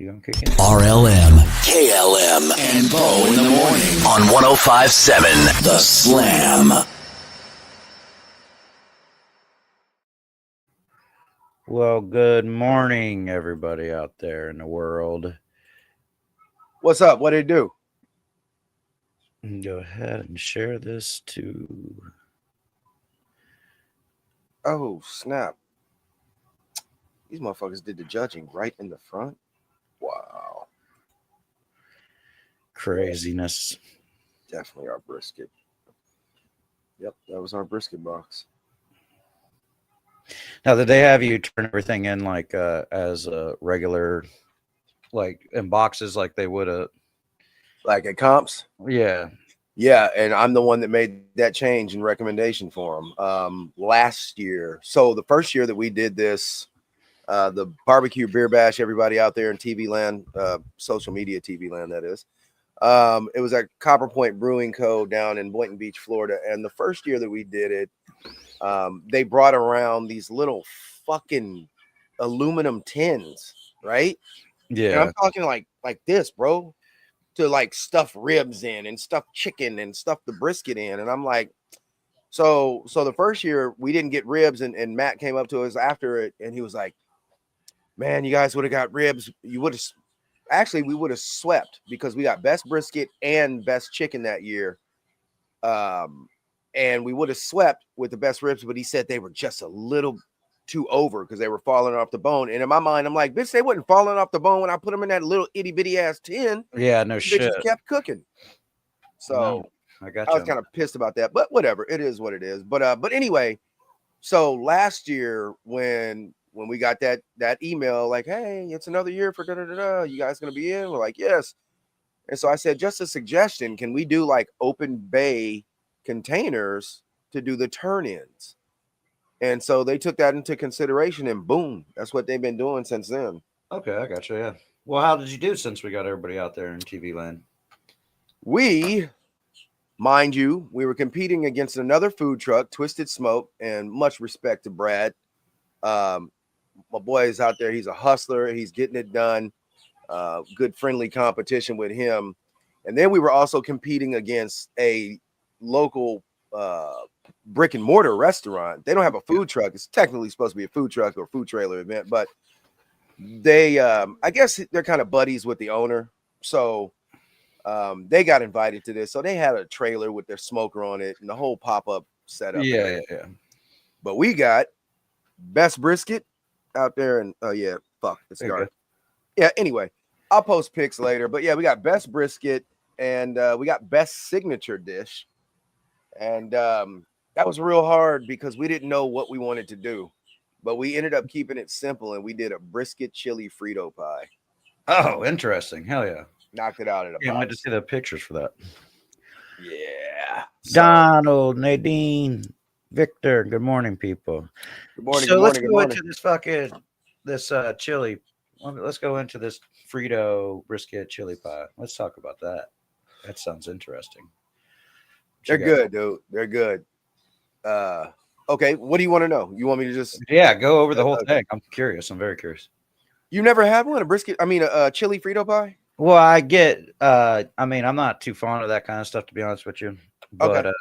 You gonna kick in? RLM, KLM, and Bo in the morning on 105.7 The Slam. Well, good morning, everybody out there in the world. What's up? What did it do? Go ahead and share this to. Oh, snap. These motherfuckers did the judging right in the front. Wow. Craziness. Definitely our brisket. Yep, that was our brisket box. Now, did they have you turn everything in like as a regular, like in boxes like they would have? Like at Comps? Yeah. Yeah, and I'm the one that made that change and recommendation for them last year. So the first year that we did this, the barbecue beer bash, everybody out there in TV land, social media TV land, that is. It was at Copper Point Brewing Co. down in Boynton Beach, Florida. And the first year that we did it, they brought around these little fucking aluminum tins, right? Yeah. And I'm talking like this, bro, to like stuff ribs in and stuff chicken and stuff the brisket in. And I'm like, so the first year we didn't get ribs, and Matt came up to us after it and he was like, man, you guys would have got ribs. You would have actually, we would have swept because we got best brisket and best chicken that year. And we would have swept with the best ribs, but he said they were just a little too over because they were falling off the bone. And in my mind, I'm like, bitch, they wasn't falling off the bone when I put them in that little itty bitty ass tin. Yeah, no Bitches shit. kept cooking. So I got I you. was kind of pissed about that, but whatever, it is what it is. But anyway, so last year when we got that email like, hey, it's another year for you guys gonna be in? We're like, yes. And so I said, just a suggestion, can we do like open bay containers to do the turn-ins? And so they took that into consideration, and boom, that's what they've been doing since then. Okay, I got you. Yeah. Well, how did you do since we got everybody out there in TV land? We, mind you, we were competing against another food truck, Twisted Smoke, and much respect to Brad. My boy is out there. He's a hustler. He's getting it done. Good friendly competition with him. And then we were also competing against a local brick and mortar restaurant. They don't have a food truck. It's technically supposed to be a food truck or food trailer event, but they I guess they're kind of buddies with the owner. So they got invited to this. So they had a trailer with their smoker on it and the whole pop-up setup. Yeah. But we got best brisket out there, and it's dark. Yeah, anyway, I'll post pics later. But yeah, we got best brisket and we got best signature dish. And that was real hard because we didn't know what we wanted to do. But we ended up keeping it simple, and we did a brisket chili Frito pie. Oh, interesting. Hell yeah. Knocked it out of the Can't wait to box. see the pictures for that. Yeah. Donald, Nadine, Victor, good morning, people. Good morning. So Good let's morning. go Good morning. into this chili. Let's go into this Frito brisket chili pie. Let's talk about that. That sounds interesting. They're good, dude. They're good. Okay, what do you want to know? You want me to just go over the whole thing? I'm curious. I'm very curious. You never had one? A chili Frito pie? Well, I get I'm not too fond of that kind of stuff, to be honest with you. But Okay.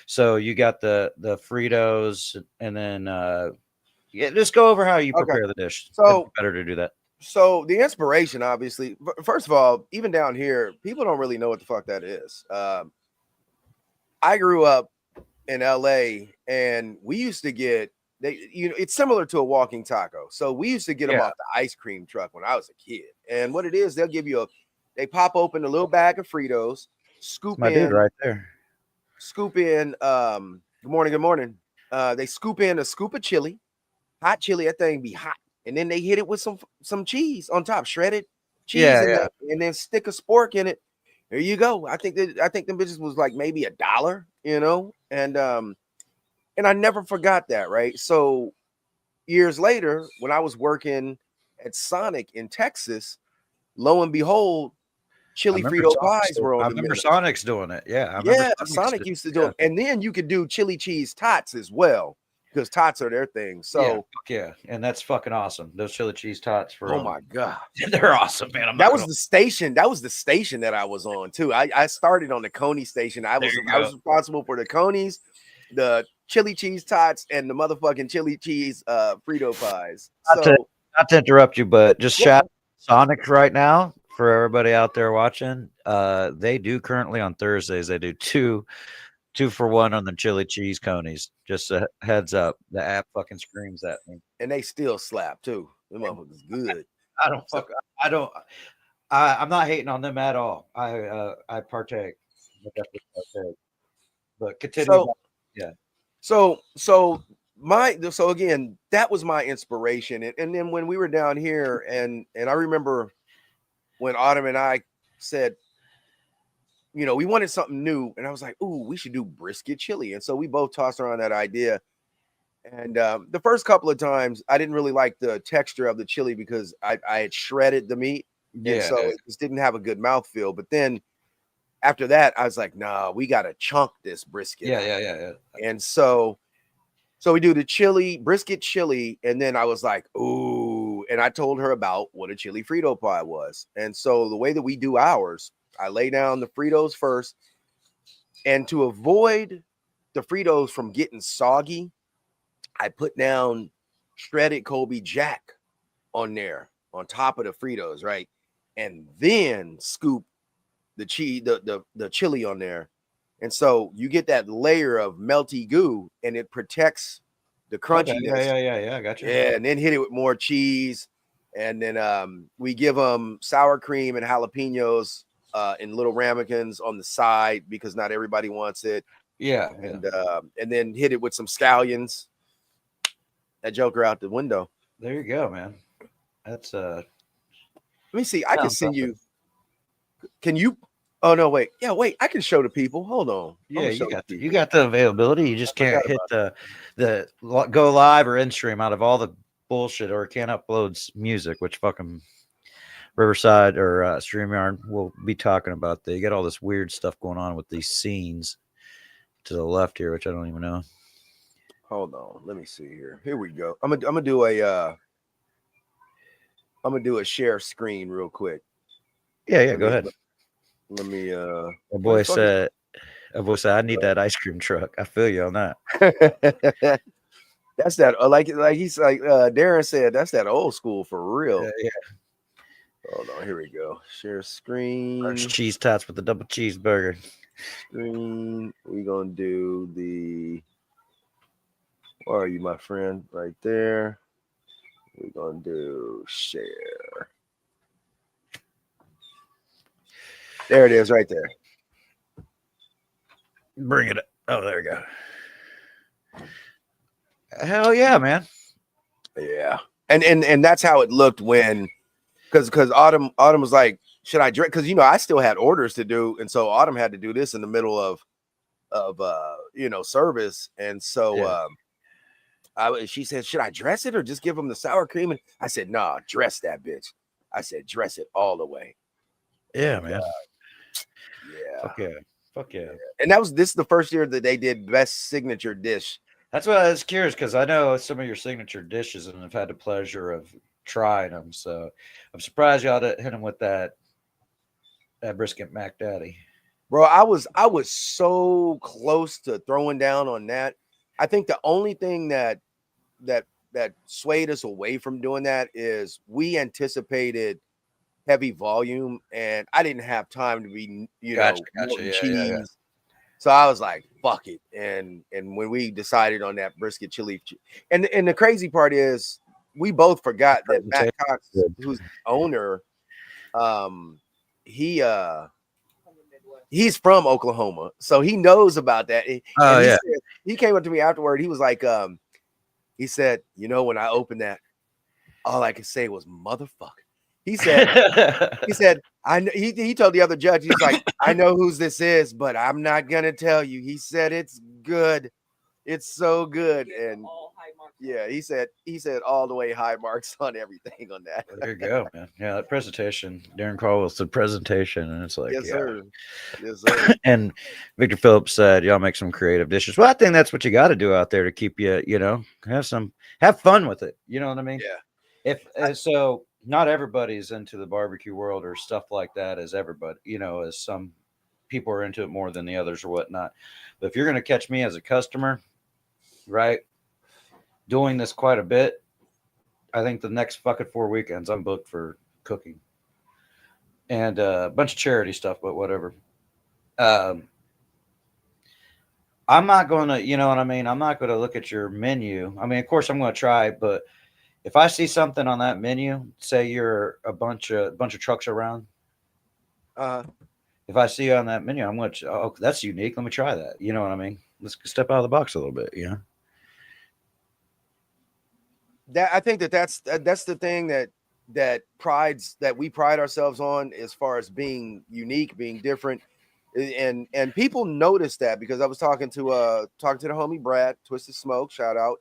So you got the Fritos, and then just go over how you prepare the dish. So it's better to do that. So the inspiration, obviously, first of all, even down here, people don't really know what the fuck that is. I grew up in LA, and we used to get it's similar to a walking taco. So we used to get them off the ice cream truck when I was a kid. And what it is, they'll give you they pop open a little bag of Fritos, scoop my in dude right there. Scoop in good morning. They scoop in a scoop of chili, hot chili, that thing be hot. And then they hit it with some cheese on top, shredded cheese, and then stick a spork in it. There you go. I think them bitches was like maybe $1, and I never forgot that, right? So years later, when I was working at Sonic in Texas, lo and behold, chili Frito pies were on. I remember Sonic's doing it. Yeah, Sonic used to do it, and then you could do chili cheese tots as well. because tots are their thing. So, yeah, and that's fucking awesome. Those chili cheese tots for oh my god, they're awesome, man. that was the station. That was the station that I was on too. I started on the Coney station. I was responsible for the Conies, the chili cheese tots, and the motherfucking chili cheese Frito pies. Not to interrupt you, but just shout out Sonic right now for everybody out there watching. They do currently on Thursdays. They do two for one on the chili cheese conies. Just a heads up. The app fucking screams at me, and they still slap too. Them motherfuckers good. I'm not hating on them at all. I partake. But continue. So again, that was my inspiration. And then when we were down here, and I remember when Autumn and I said, you know, we wanted something new, and I was like, ooh, we should do brisket chili. And so we both tossed around that idea. And the first couple of times I didn't really like the texture of the chili because I had shredded the meat. And so it just didn't have a good mouthfeel. But then after that, I was like, nah, we gotta chunk this brisket. Yeah. And so we do the brisket chili, and then I was like, ooh, and I told her about what a chili Frito pie was. And so the way that we do ours, I lay down the Fritos first, and to avoid the Fritos from getting soggy, I put down shredded Colby Jack on there on top of the Fritos, right? And then scoop the cheese, the chili on there. And so you get that layer of melty goo, and it protects the crunchiness. Okay. Yeah, I got you. Yeah, and then hit it with more cheese. And then we give them sour cream and jalapenos in little ramekins on the side because not everybody wants it. Yeah. And then hit it with some scallions. That joker out the window. There you go, man. That's Let me see. I can send you. Can you? Oh no, wait. Yeah, wait. I can show the people. Hold on. Yeah, you got the availability. You just can't hit the go live or in stream out of all the bullshit, or can't upload music, which fucking Riverside or StreamYard will be talking about. They got all this weird stuff going on with these scenes to the left here, which I don't even know. Hold on. Let me see here. Here we go. I'm gonna do a share screen real quick. Yeah. Go ahead. Let me. A boy said, I need that ice cream truck. I feel you on that. That's that. Like he's like Darren said. That's that old school for real. Yeah. Hold on. Here we go. Share screen. First cheese tots with the double cheeseburger. Screen. We're gonna do the. Where are you, my friend? Right there. We're gonna do share. There it is, right there. Bring it up. Oh, there we go. Hell yeah, man. Yeah. And that's how it looked when because Autumn was like, should I drink? Because I still had orders to do, and so Autumn had to do this in the middle of service. And so she said, should I dress it or just give them the sour cream? And I said, nah, dress that bitch. I said, dress it all the way. Yeah, man. Yeah. Fuck yeah. And this is the first year that they did best signature dish. That's why I was curious, because I know some of your signature dishes and I've had the pleasure of trying them. So I'm surprised y'all didn't hit them with that brisket Mac Daddy. Bro, I was so close to throwing down on that. I think the only thing that swayed us away from doing that is we anticipated heavy volume, and I didn't have time to be, Gotcha. cheese. Yeah. So I was like, fuck it. And when we decided on that brisket chili, and the crazy part is we both forgot that Matt Cox, who's the owner, he's from Oklahoma, so he knows about that. He came up to me afterward. He was like, he said, when I opened that, all I could say was motherfucker. He said, he told the other judge, he's like, I know whose this is, but I'm not gonna tell you. He said it's good. It's so good. Give them And all high marks. yeah, he said all the way high marks on everything on that. There you go, man. Yeah, that presentation. Darren Caldwell said presentation, and it's like, Yes, yeah. sir. Yes, sir. And Victor Phillips said, "Y'all make some creative dishes." Well, I think that's what you got to do out there to keep you, have fun with it. You know what I mean? Yeah. So not everybody's into the barbecue world or stuff like that as everybody, as some people are into it more than the others or whatnot. But if you're going to catch me as a customer, right, doing this quite a bit, I think the next fucking 4 weekends I'm booked for cooking and a bunch of charity stuff, but whatever. I'm not going to, you know what I mean? I'm not going to look at your menu. I mean, of course I'm going to try, but if I see something on that menu, say you're a bunch of trucks around, if I see you on that menu, I'm going to, oh, that's unique. Let me try that. You know what I mean? Let's step out of the box a little bit. I think that's the thing that we pride ourselves on as far as being unique, being different. And people notice that because I was talking to the homie Brad, Twisted Smoke, shout out.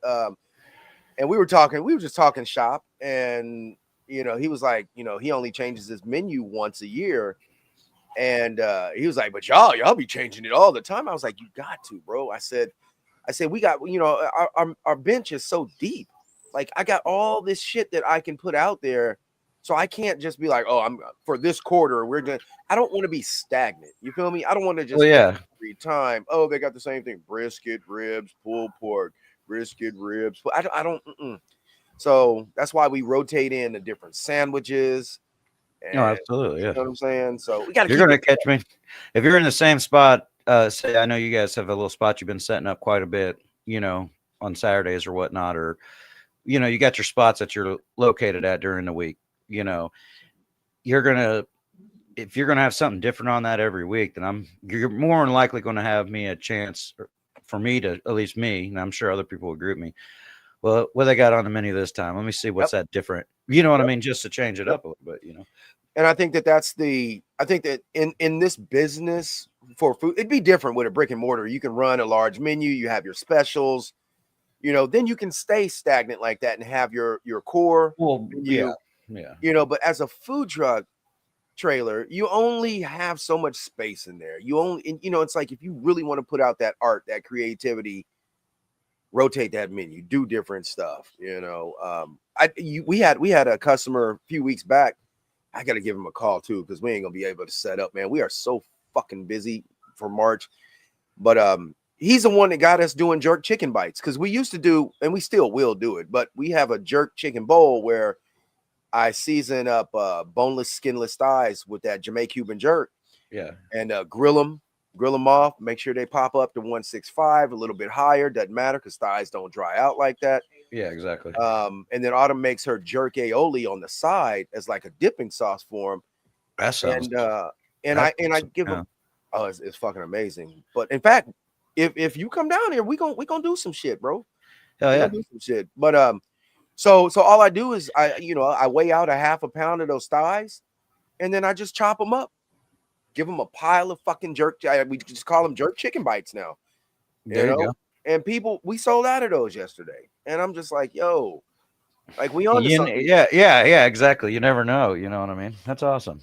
And we were just talking shop, and he was like, he only changes his menu once a year. And he was like, but y'all be changing it all the time. I was like, you got to, bro. I said, we got, our bench is so deep. Like, I got all this shit that I can put out there. So I can't just be like, oh, I'm for this quarter. I don't want to be stagnant. You feel me? I don't want to just every time. Oh, they got the same thing: brisket, ribs, pulled pork, brisket, ribs. But I don't. So that's why we rotate in the different sandwiches. No, absolutely. Yeah. You know what I'm saying? So we got to. You're going to catch me if you're in the same spot. Say, I know you guys have a little spot you've been setting up quite a bit, on Saturdays or whatnot, or you got your spots that you're located at during the week. If you're gonna have something different on that every week, then you're more than likely going to have me a chance for me to, at least me, and I'm sure other people will agree with me. Well, what they got on the menu this time? Let me see what's that different. You know what I mean? Just to change it up a little bit, And I think that in this business for food, it'd be different with a brick and mortar. You can run a large menu, you have your specials, then you can stay stagnant like that and have your core. Well, menu. Yeah. But as a food truck trailer, you only have so much space in there. It's like, if you really want to put out that art, that creativity, rotate that menu, do different stuff. We had a customer a few weeks back. I got to give him a call too, because we ain't gonna be able to set up, man. We are so fucking busy for March, but he's the one that got us doing jerk chicken bites, because we used to do, and we still will do it, but we have a jerk chicken bowl where I season up boneless, skinless thighs with that Jamaican Cuban jerk. Yeah. And grill them off. Make sure they pop up to 165, a little bit higher. Doesn't matter, because thighs don't dry out like that. Yeah, exactly. And then Autumn makes her jerk aioli on the side as like a dipping sauce for him. That sounds. And I give him. Oh, it's fucking amazing. But in fact, if you come down here, we gonna do some shit, bro. Hell yeah. Do some shit. But so all I do is I weigh out a half a pound of those thighs, and then I just chop them up, give them a pile of fucking jerk. We just call them jerk chicken bites now. There you go. And we sold out of those yesterday, and I'm just like, yo, like we on to something. Yeah, exactly. You never know. You know what I mean? That's awesome.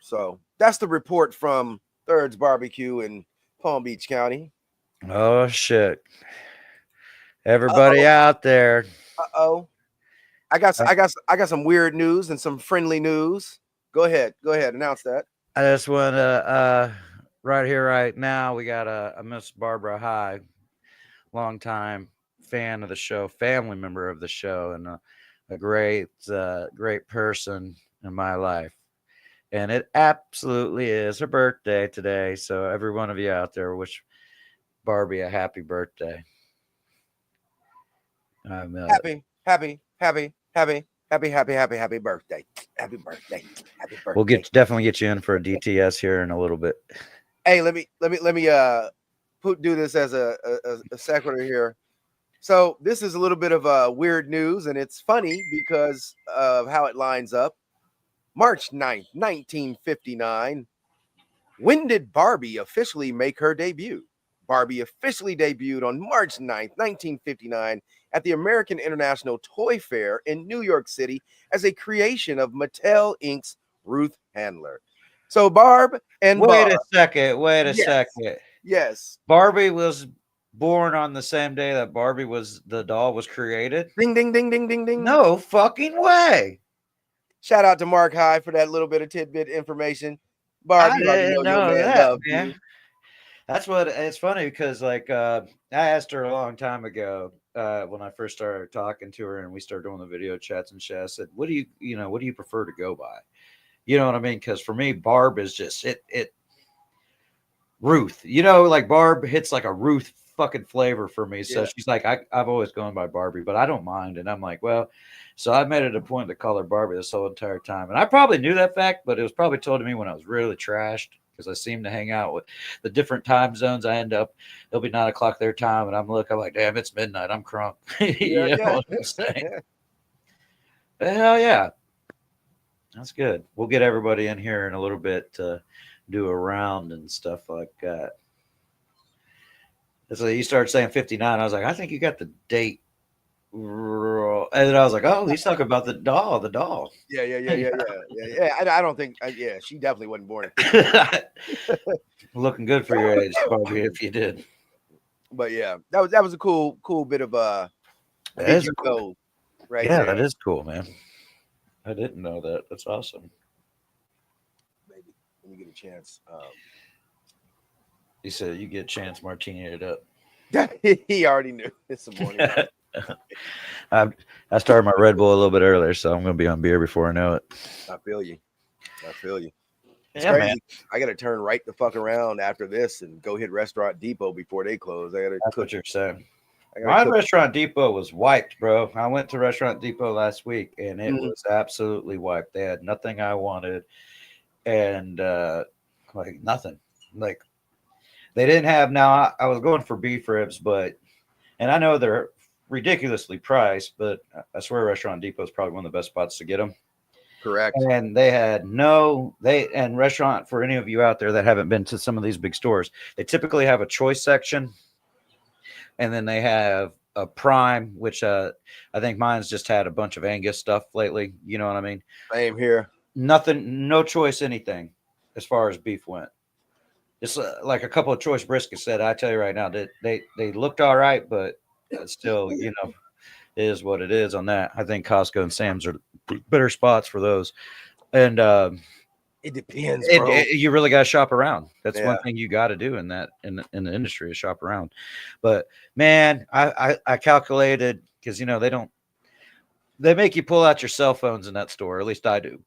So that's the report from Thirds Barbecue in Palm Beach County. Oh shit! Everybody out there. I got some weird news and some friendly news. Go ahead, announce that. I just want to right here, right now, we got a Miss Barbara High, longtime fan of the show, family member of the show, and a great person in my life. And it absolutely is her birthday today. So every one of you out there, wish Barbie a happy birthday. Happy birthday. Happy birthday. Happy birthday. We'll definitely get you in for a DTS here in a little bit. Hey, let me do this as a sequitur here. So this is a little bit of weird news, and it's funny because of how it lines up. March 9th, 1959. When did Barbie officially make her debut? Barbie officially debuted on March 9th, 1959 at the American International Toy Fair in New York City as a creation of Mattel Inc.'s Ruth Handler. So Barb and Wait Barb. a second. Wait a Yes. second. Yes. Barbie was born on the same day that the doll was created. Ding, ding, ding, ding, ding, ding. No fucking way. Shout out to Mark High for that little bit of tidbit information. Barb, I you already didn't know your know man that, loves man. you. That's what it's funny because I asked her a long time ago when I first started talking to her and we started doing the video chats and shit. I said, what do you prefer to go by? You know what I mean? Because for me, Barb is just it Ruth. Like Barb hits like a Ruth fucking flavor for me. So Yeah. she's like, I've always gone by Barbie, but I don't mind. And I'm like, well, so I made it a point to call her Barbie this whole entire time. And I probably knew that fact, but it was probably told to me when I was really trashed because I seem to hang out with the different time zones. I end up, it'll be 9 o'clock their time. And I'm like, damn, it's midnight. I'm crunk. You know what I'm saying? Yeah. Hell yeah. That's good. We'll get everybody in here in a little bit to do a round and stuff like that. So you started saying 59. I was like, I think you got the date wrong. And then I was like, oh, he's talking about the doll. Yeah. I don't think, she definitely wasn't born. Looking good for your age, Barbie, if you did. But yeah, that was a cool bit of That did is you cool. know right Yeah, there. that is cool, man. I didn't know that. That's awesome. Maybe when you get a chance. He said you get a chance, martini it up. He already knew this morning. I started my Red Bull a little bit earlier, so I'm gonna be on beer before I know it. I feel you. It's Yeah, crazy. man. I gotta turn right the fuck around after this and go hit Restaurant Depot before they close. I gotta That's cook. what you're saying. I gotta My cook. Restaurant Depot was wiped, bro. I went to Restaurant Depot last week and it Mhm. was absolutely wiped. They had nothing I wanted and like nothing. Like they didn't have now I was going for beef ribs, and I know they're ridiculously priced, but I swear Restaurant Depot is probably one of the best spots to get them. Correct. And they had restaurant for any of you out there that haven't been to some of these big stores, they typically have a choice section. And then they have a prime, which I think mine's just had a bunch of Angus stuff lately. You know what I mean? Same here. Nothing, no choice, anything as far as beef went. Just like a couple of choice briskets said, I tell you right now, that they looked all right, but still, it is what it is on that. I think Costco and Sam's are better spots for those. And It depends, bro. you really got to shop around. That's one Yeah. thing you got to do in the industry is shop around. But man, I calculated because they make you pull out your cell phones in that store. At least I do.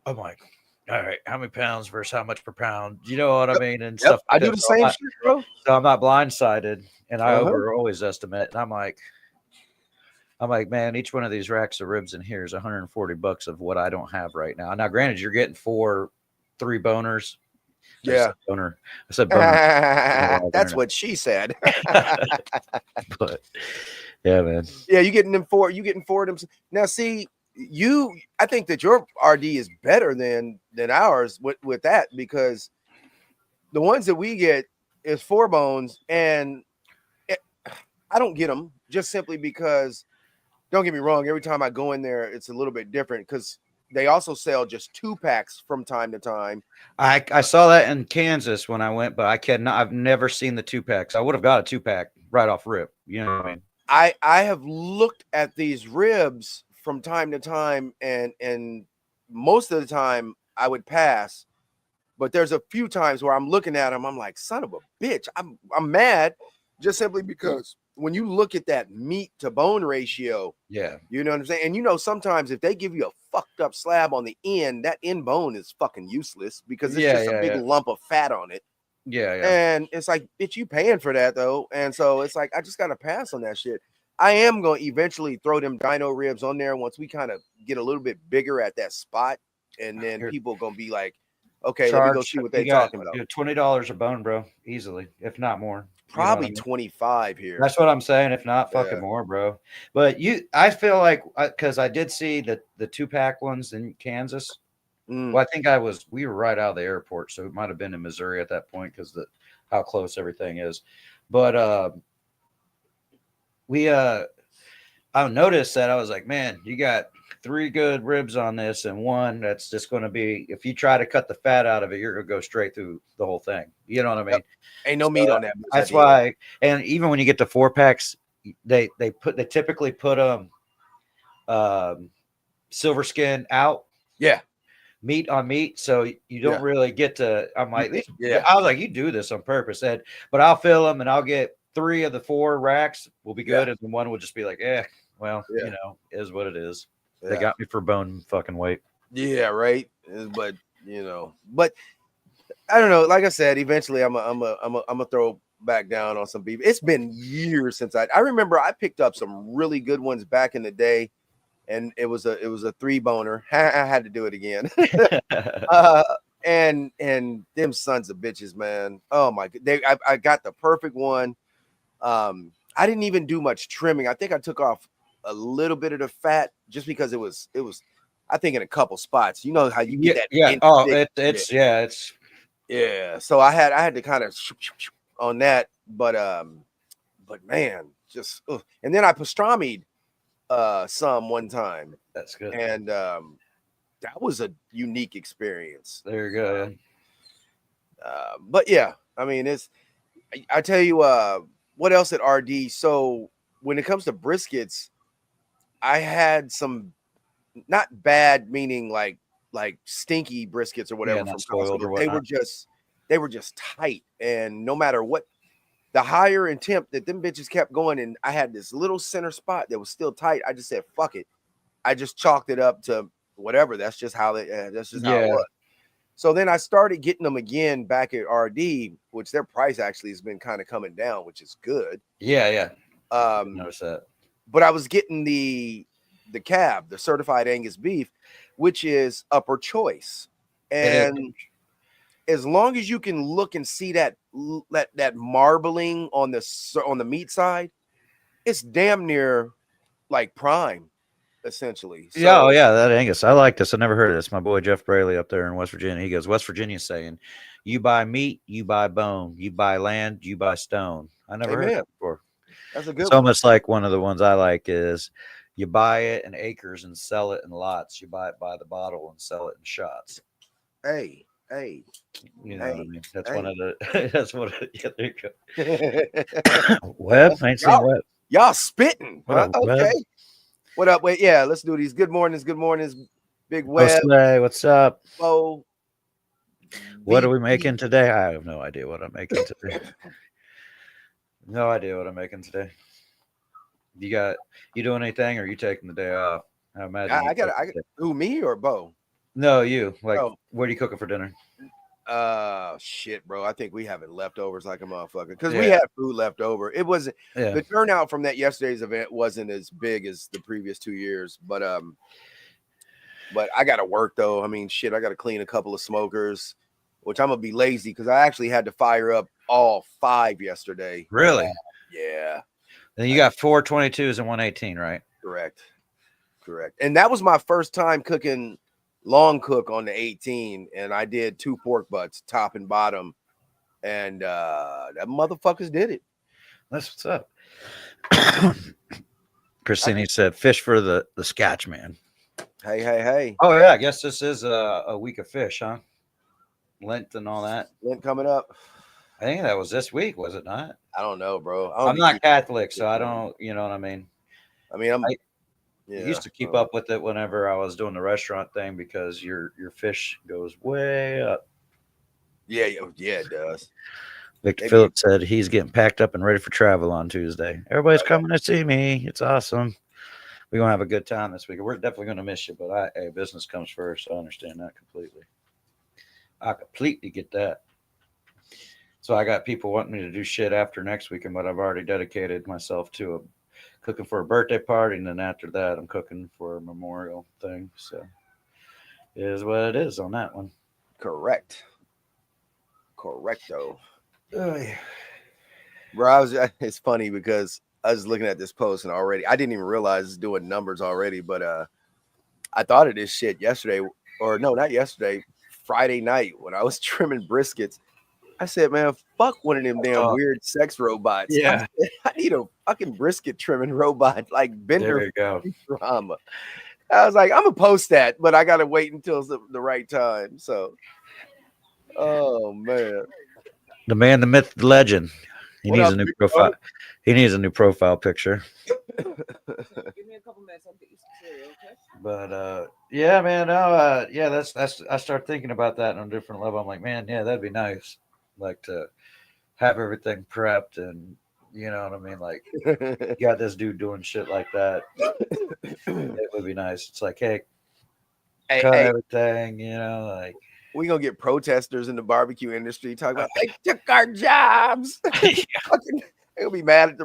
I'm like, all right, how many pounds versus how much per pound? You know what I mean? And stuff. I like do that. the So same shit, bro. So I'm not blindsided, and I Uh-huh. always estimate. And I'm like, man, each one of these racks of ribs in here is $140 of what I don't have right now. Now, granted, you're getting 3 boners. Yeah. I said boner. That's what she said. But yeah, man. Yeah, you getting four of them. Now, see, I think that your RD is better than ours with that because the ones that we get is 4 bones, and I don't get them just simply because. Don't get me wrong. Every time I go in there, it's a little bit different because they also sell just 2 packs from time to time. I saw that in Kansas when I went, but I've never seen the 2-packs. I would have got a 2-pack right off rip. You know what I mean? I have looked at these ribs from time to time, and most of the time I would pass, but there's a few times where I'm looking at them, I'm like, son of a bitch. I'm mad just simply because when you look at that meat to bone ratio, yeah, you know what I'm saying? And sometimes if they give you a fucked up slab on the end, that end bone is fucking useless because it's just a big lump of fat on it. Yeah. And it's like, bitch, you paying for that though. And so it's like, I just got to pass on that shit. I am going to eventually throw them dino ribs on there once we kind of get a little bit bigger at that spot. And then people going to be like, okay, let me go see what they're talking about. $20 a bone, bro. Easily, if not more. Probably 25 here. That's what I'm saying. If not, fucking more, bro. But I feel like because I did see the 2-pack ones in Kansas. Well, I think we were right out of the airport, so it might have been in Missouri at that point because how close everything is. But I noticed that I was like, man, you got 3 good ribs on this, and one that's just going to be, if you try to cut the fat out of it, you're going to go straight through the whole thing. You know what I mean? Yep. Ain't no meat on that. That's why. And even when you get to 4-packs, they typically put silver skin out. Yeah. Meat on meat, so you don't really get to. I'm like, yeah. I was like, you do this on purpose, Ed. But I'll fill them, and I'll get 3 of the 4 racks will be good, and then one will just be like, well, you know, is what it is. They got me for bone fucking weight. Yeah, right. But you know, but I don't know. Like I said, eventually I'm a throw back down on some beef. It's been years since I remember I picked up some really good ones back in the day. And it was a 3-boner. I had to do it again. And them sons of bitches, man. Oh my god, I got the perfect one. I didn't even do much trimming. I think I took off a little bit of the fat just because it was. I think in a couple spots. You know how you get that? Yeah. Oh, it's. So I had to kind of on that, but man, just and then I pastrami'd some one time. That's good. And that was a unique experience. There you go. But yeah, I mean, I tell you what else at RD. So when it comes to briskets, I had some not bad, meaning like stinky briskets or whatever from Costco. They were just tight, and no matter what, the higher in temp that them bitches kept going, and I had this little center spot that was still tight. I just said, fuck it. I just chalked it up to whatever. That's just how it was. So then I started getting them again back at RD, which their price actually has been kind of coming down, which is good. Yeah. Notice that. But I was getting the cab, the certified Angus beef, which is upper choice. And as long as you can look and see that marbling on the meat side, it's damn near like prime, essentially. So, yeah, that Angus. I like this. I never heard of this. My boy Jeff Braley up there in West Virginia. He goes, West Virginia's saying, you buy meat, you buy bone, you buy land, you buy stone. I never heard that before. That's a good one. Almost like one of the ones I like is you buy it in acres and sell it in lots. You buy it by the bottle and sell it in shots. Hey. You know what I mean? That's one of the. That's what. Yeah, there you go. Web, I ain't seen Web. Y'all spitting? What up, okay. Web? What up? Wait, yeah. Let's do these. Good mornings. Big Web. What's up? Oh. What are we making today? I have no idea what I'm making today. No idea what I'm making today. You doing anything, or are you taking the day off? I imagine. I got. Who, me or Bo? No, you. What are you cooking for dinner? Shit, bro. I think we having leftovers like a motherfucker because we had food left over. It wasn't the turnout from that yesterday's event wasn't as big as the previous 2 years, but I gotta work though. I mean, shit, I gotta clean a couple of smokers, which I'm gonna be lazy because I actually had to fire up all 5 yesterday. Really? Yeah. Then you got 4 22s and 118, right? Correct. And that was my first time cooking long cook on the 18, and I did 2 pork butts, top and bottom, and that motherfuckers did it. That's what's up. Christine said, "Fish for the scotch, man." Hey. Oh yeah, I guess this is a week of fish, huh? Lent and all that. Lent coming up. I think that was this week, was it not? I don't know, bro. I'm not Catholic, so I don't. You know what I mean? I mean, I used to keep up with it whenever I was doing the restaurant thing because your fish goes way up. Yeah, it does. Victor Phillips said he's getting packed up and ready for travel on Tuesday. Everybody's coming to see me. It's awesome. We're gonna have a good time this week. We're definitely gonna miss you, but business comes first. So I understand that completely. I completely get that. So I got people wanting me to do shit after next weekend, but I've already dedicated myself to cooking for a birthday party, and then after that, I'm cooking for a memorial thing. So it is what it is on that one. Correcto. Bro, it's funny because I was looking at this post and already I didn't even realize it's doing numbers already, but I thought of this shit yesterday, or no, not yesterday, Friday night when I was trimming briskets. I said, man, fuck one of them damn weird sex robots. Yeah. I need a fucking brisket trimming robot like Bender There you go. Futurama. I was like, I'm gonna post that, but I gotta wait until the right time. So, oh man, The man, the myth, the legend. He What needs up, a new big profile. He needs a new profile picture. Give me a couple minutes. I'll get you some cereal, okay? But yeah, man, yeah, that's I start thinking about that on a different level. I'm like, man, yeah, that'd be nice. Like to have everything prepped and you know what I mean? Like you got this dude doing shit like that. It would be nice. It's like, hey, cut everything, you know, like we gonna get protesters in the barbecue industry talking about they took our jobs. Fucking, they'll be mad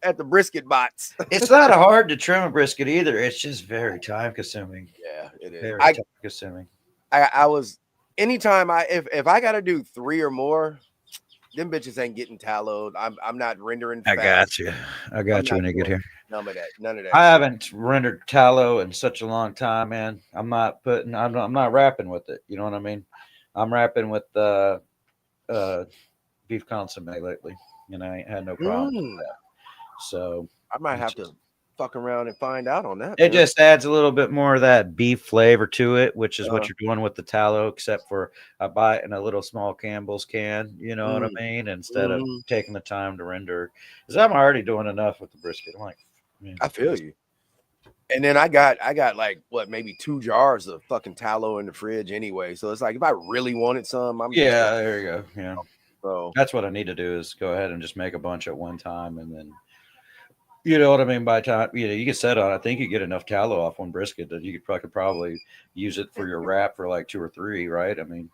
at the brisket bots. It's not hard to trim a brisket either. It's just very time consuming. Yeah, it is. Very time consuming. I was anytime if I gotta do 3 or more, them bitches ain't getting tallowed. I'm not rendering fast. I got you when you get here. None of that. I haven't rendered tallow in such a long time, man. I'm not wrapping with it. You know what I mean? I'm wrapping with beef consomme lately, and I ain't had no problem with that. So I might have to fuck around and find out on that. It just adds a little bit more of that beef flavor to it, which is what you're doing with the tallow, except for I buy it in a little small Campbell's can, you know what I mean? Instead of taking the time to render. Because I'm already doing enough with the brisket. I'm like, man, I feel you. And then I got like what, maybe 2 jars of fucking tallow in the fridge anyway. So it's like if I really wanted some, there you go. Yeah. So that's what I need to do is go ahead and just make a bunch at one time and then you know what I mean? By time you get set on, I think you get enough tallow off one brisket that you could probably use it for your wrap for like 2 or 3, right? I mean,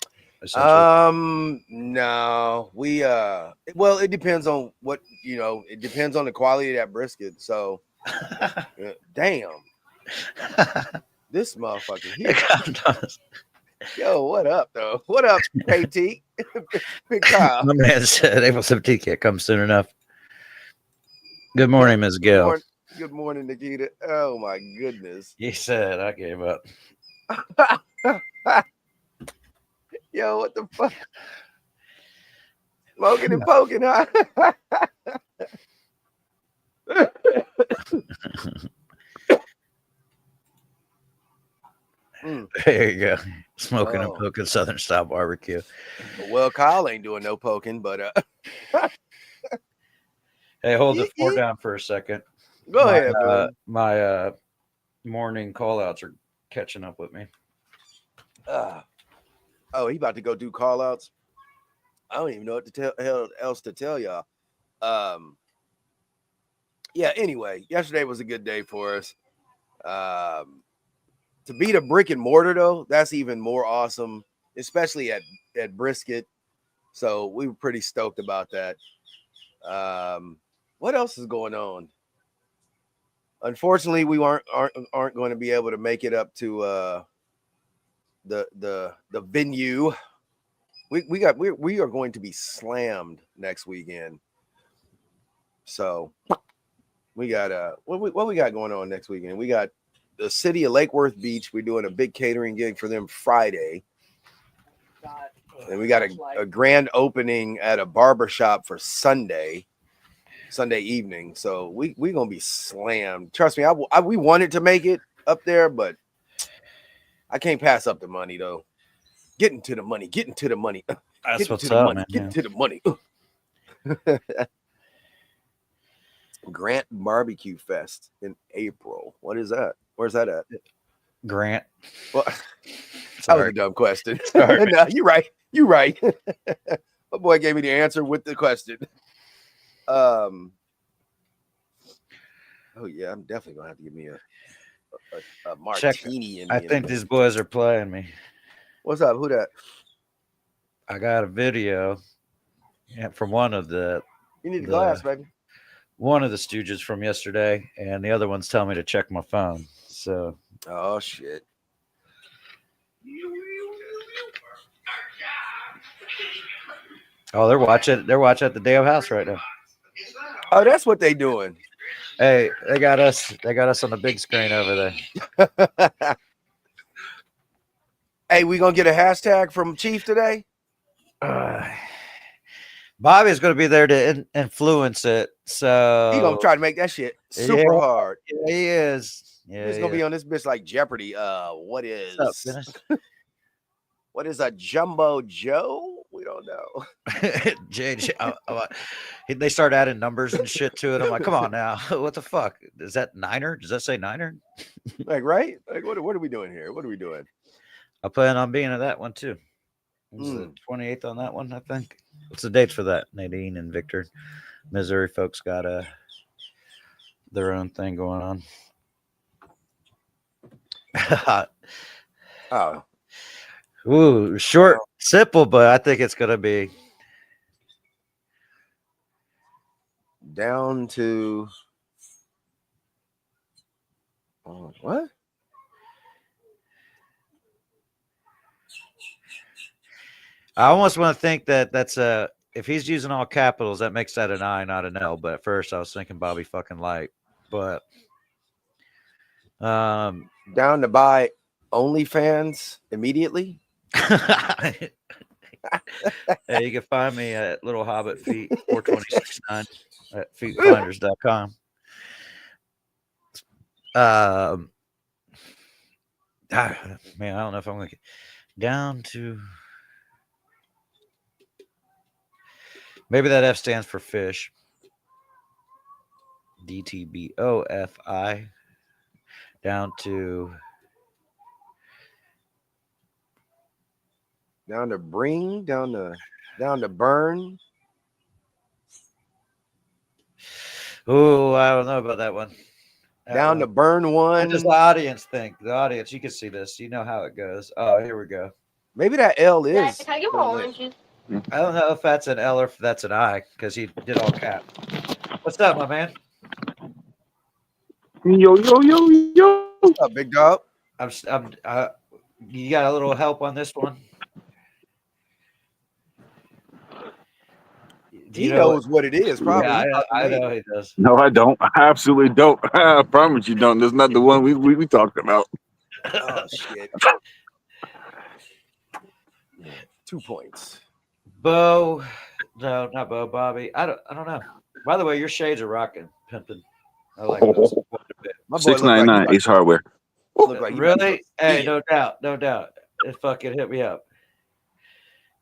no, we well, it depends on what it depends on the quality of that brisket. So, damn, this motherfucker here. Yo, what up though? What up, KT? Big Kyle. My man said April 17th can't come soon enough. Good morning, Ms. Gill. Good morning, Nikita. Oh my goodness. He said I gave up. Yo, what the fuck? Smoking and poking, huh? There you go. Smoking and poking Southern style barbecue. Well, Kyle ain't doing no poking, but hey, hold the fort down for a second. Go ahead, bro. My morning call outs are catching up with me. He about to go do call outs. I don't even know what else to tell y'all. Yeah, anyway, yesterday was a good day for us. To beat a brick and mortar, though, that's even more awesome, especially at brisket. So we were pretty stoked about that. What else is going on? Unfortunately, we aren't going to be able to make it up to the venue. We are going to be slammed next weekend. So we got what we got going on next weekend? We got the city of Lake Worth Beach. We're doing a big catering gig for them Friday. And we got a grand opening at a barbershop for Sunday evening. So we're gonna be slammed. Trust me, we wanted to make it up there, but I can't pass up the money though. Getting to the money. That's what's up, man. Getting to the money. Grant Barbecue Fest in April. What is that? Where's that at? Grant. Well, that was a dumb question. No, you're right. My boy gave me the answer with the question. Oh yeah, I'm definitely gonna have to give me a martini. I think these boys are playing me. What's up? Who that? I got a video from one of the. You need the glass, baby. One of the Stooges from yesterday, and the other one's telling me to check my phone. So. Oh shit. Oh, they're watching at the Dale house right now. Oh, that's what they doing. Hey, they got us on the big screen over there. Hey, we gonna get a hashtag from Chief today? Bobby's going to be there to influence it. So He gonna try to make that shit super Yeah. hard. Yeah, he is. Yeah, He's he gonna be is. on this bitch like Jeopardy. What is What's up, Dennis? what is a Jumbo Joe? We don't know. JJ, they start adding numbers and shit to it. I'm like, come on now, what the fuck? Is that Niner? Does that say Niner? Like, right? Like, what are we doing here? What are we doing? I plan on being at that one too. It's the 28th on that one, I think. What's the dates for that? Nadine and Victor, Missouri folks got their own thing going on. Oh, Ooh, short, simple, but I think it's gonna be down to what? I almost want to think that that's a if he's using all capitals, that makes that an I, not an L. But at first, I was thinking Bobby fucking Light, but Down to buy OnlyFans immediately. hey, you can find me at Little Hobbit Feet 4269 at feetfinders.com. Man, I don't know if I'm gonna get down to maybe that F stands for fish. DTBOFI down to bring, down to burn. Oh, I don't know about that one. Down to burn What one. does the audience think? The audience, you can see this. You know how it goes. Oh, here we go. Maybe that L is. Can I get more oranges? I don't know if that's an L or if that's an I because he did all cap. What's up, my man? Yo. What's up, big dog? You got a little help on this one? He knows what it is, probably. Yeah, I know he does. No, I don't. I absolutely don't. I promise you don't. That's not the one we talked about. Oh shit. 2 points. Bo, no, not Bo. Bobby. I don't know. By the way, your shades are rocking, pimping. I like those quite a bit. My boy look like $6.99 Ace Hardware. look like he about to Really? go Hey, skiing. no doubt. It fucking hit me up.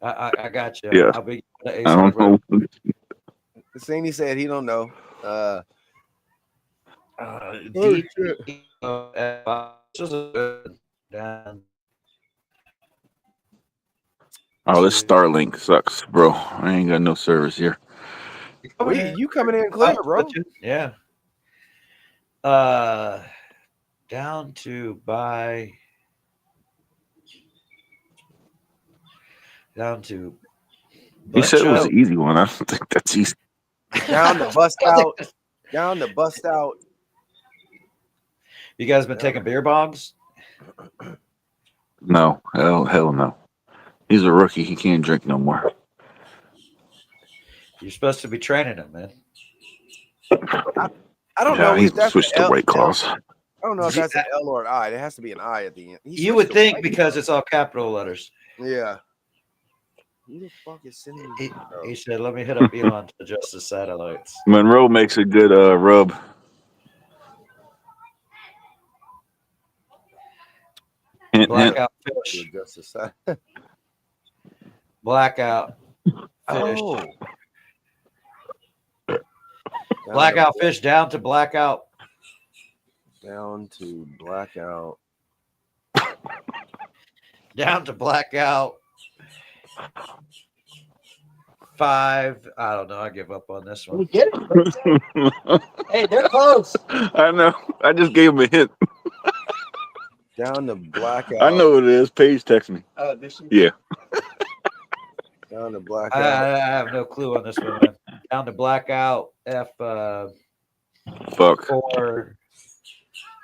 I got you. Yeah. I'll be I don't know. The thing he said he don't know. Oh, this Starlink sucks, bro. I ain't got no service here. You coming in clear, bro? Yeah. Down to buy. Down to. You said it was Butcho. an easy one. I don't think that's easy. Down to bust out. Down to bust out. You guys been taking beer bongs? No, hell no. He's a rookie. He can't drink no more. You're supposed to be training him, man. I don't know He if that's switched an to L. White Claws. I don't know if that's an L or an I. There has to be an I at the end. He You would switched to think White because Claws. it's all capital letters. Yeah. Who the fuck is sending me? He said, "Let me hit up Elon to adjust the satellites." Monroe makes a good rub. Hint, hint. Blackout fish. Blackout fish. Oh. Blackout fish down to blackout. Down to blackout. Down to blackout. 5. I don't know. I give up on this one. Get it? Hey, they're close. I know. I just gave him a hint. Down to blackout. I know what it is. Paige text me. Yeah. Down to I blackout. have no clue on this one. Man. Down to blackout. F. Fuck. 4.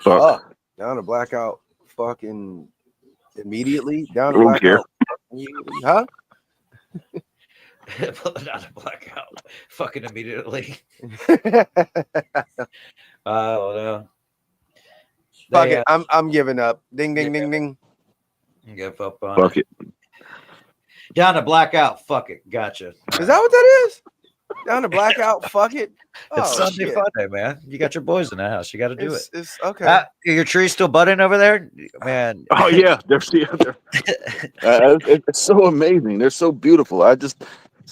Fuck. Down to blackout. Fucking immediately. Down to I don't care. blackout. Huh? Down to blackout. Fucking immediately. I don't know. Fuck They, it. I'm giving up. Ding ding ding ding. give up on Fuck it. Down to blackout. Fuck it. Gotcha. Is that what that is? Down to blackout. Fuck it. It's Oh Sunday shit. fun day, man. You got your boys in the house. You got to do it. It's okay. Your tree still budding over there, man. Oh yeah, it's so amazing. They're so beautiful. It's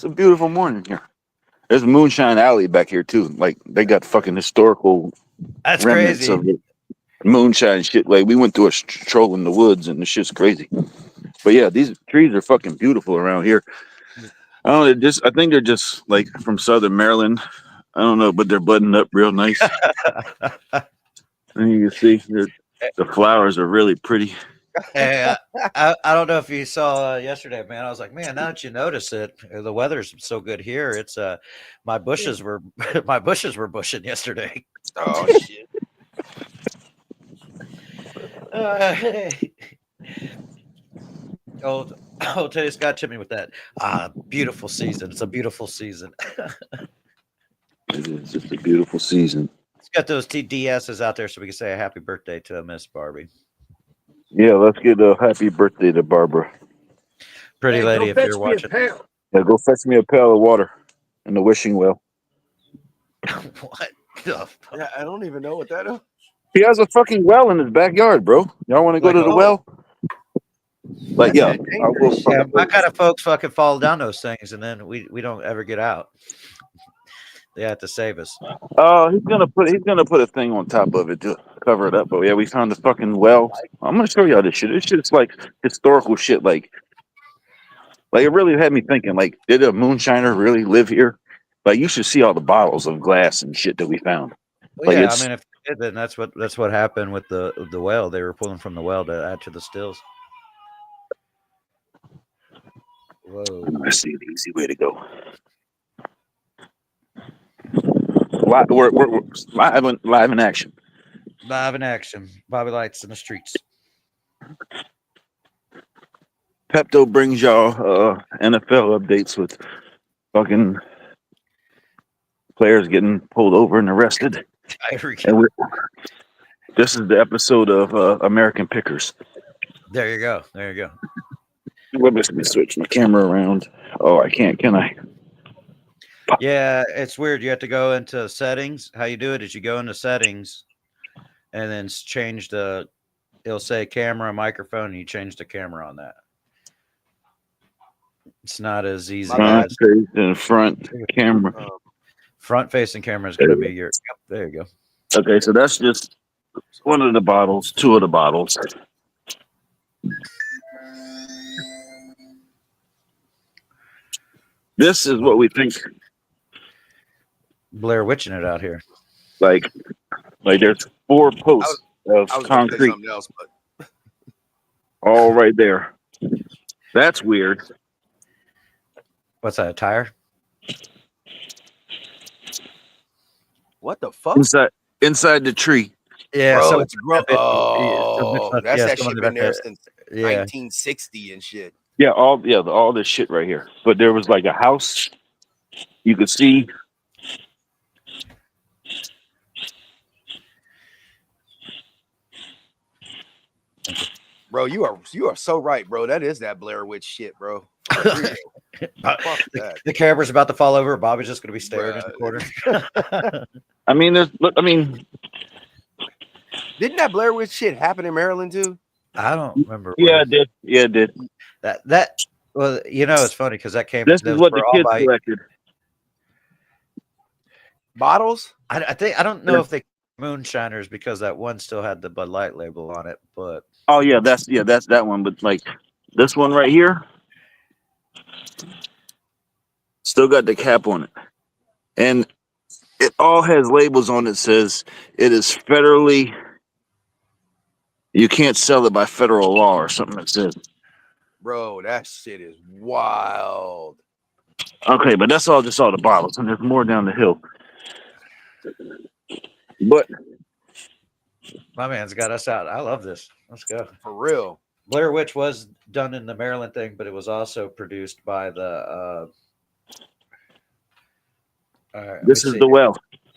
a beautiful morning here. There's Moonshine Alley back here too. Like they got fucking historical That's remnants crazy. of it. Moonshine shit. Like we went through a stroll in the woods and the shit's crazy. But yeah, these trees are fucking beautiful around here. I don't know. I think they're just like from Southern Maryland. I don't know, but they're budding up real nice. And you can see the flowers are really pretty. Hey, I don't know if you saw yesterday, man. I was like, man, now that you notice it, the weather's so good here. It's my bushes were bushing yesterday. Oh shit. Oh, Teddy Scott hit me with that. Beautiful season. It's a beautiful season. It is just a beautiful season. Let's get those TDSs out there so we can say a happy birthday to Miss Barbie. Yeah, let's get a happy birthday to Barbara. Pretty lady, if you're watching. Yeah, go fetch me a pail of water in the wishing well. What the fuck? Yeah, I don't even know what that is. He has a fucking well in his backyard, bro. Y'all want to go Like to the a- well? Like, yeah, That's I'll go dangerous. Yeah, fucking my kind of folks fucking fall down those things, and then we don't ever get out. They have to save us. he's gonna put a thing on top of it to cover it up. But yeah, we found the fucking well. I'm gonna show y'all this shit. This shit's like historical shit. Like it really had me thinking. Like, did a moonshiner really live here? Like, you should see all the bottles of glass and shit that we found. Well, Like, yeah, I it's- mean, if they did, then that's what happened with the well. They were pulling from the well to add to the stills. Whoa! I see the easy way to go. We're live in action. Live in action. Bobby Lights in the streets. Pepto brings y'all NFL updates with fucking players getting pulled over and arrested. Tyreek. And this is the episode of American Pickers. There you go. There you go. Let me switch my camera around. Oh, I can't, can I? Yeah, it's weird. You have to go into settings. How you do it is you go into settings and then change it'll say camera, microphone, and you change the camera on that. It's not as easy My as Front camera. front facing camera is going to be your. Yep, there you go. Okay, so that's just one of the bottles, two of the bottles. This is what we think. Blair Witching it out here. Like there's 4 posts of I was gonna say concrete something else, but all right there. That's weird. What's that? A tire? what the fuck? Inside the tree. Yeah. Bro, so it's gross. Oh, that's yeah, that someone shit back been there there. since Yeah. 1960 and shit. Yeah, all this shit right here. But there was like a house you could see. Bro, you are so right, bro. That is that Blair Witch shit, bro. For real. Fuck that. The camera's about to fall over. Bobby's just going to be staring in the Bruh. corner. I mean, Didn't that Blair Witch shit happen in Maryland too? I don't remember. yeah, where- it did. Yeah, it did. That. Well, you know, it's funny because that came. This those is what were the all kids by- collected. Bottles? I think I don't know Yeah. if they moonshiners because that one still had the Bud Light label on it, but Oh yeah, that's that one. But like this one right here, still got the cap on it, and it all has labels on it. Says it is federally. You can't sell it by federal law or something. That says. Bro, that shit is wild. Okay, but that's all the bottles, and there's more down the hill. But my man's got us out. I love this. Let's go. For real. Blair Witch was done in the Maryland thing, but it was also produced by the. All right, let this me is see. the well.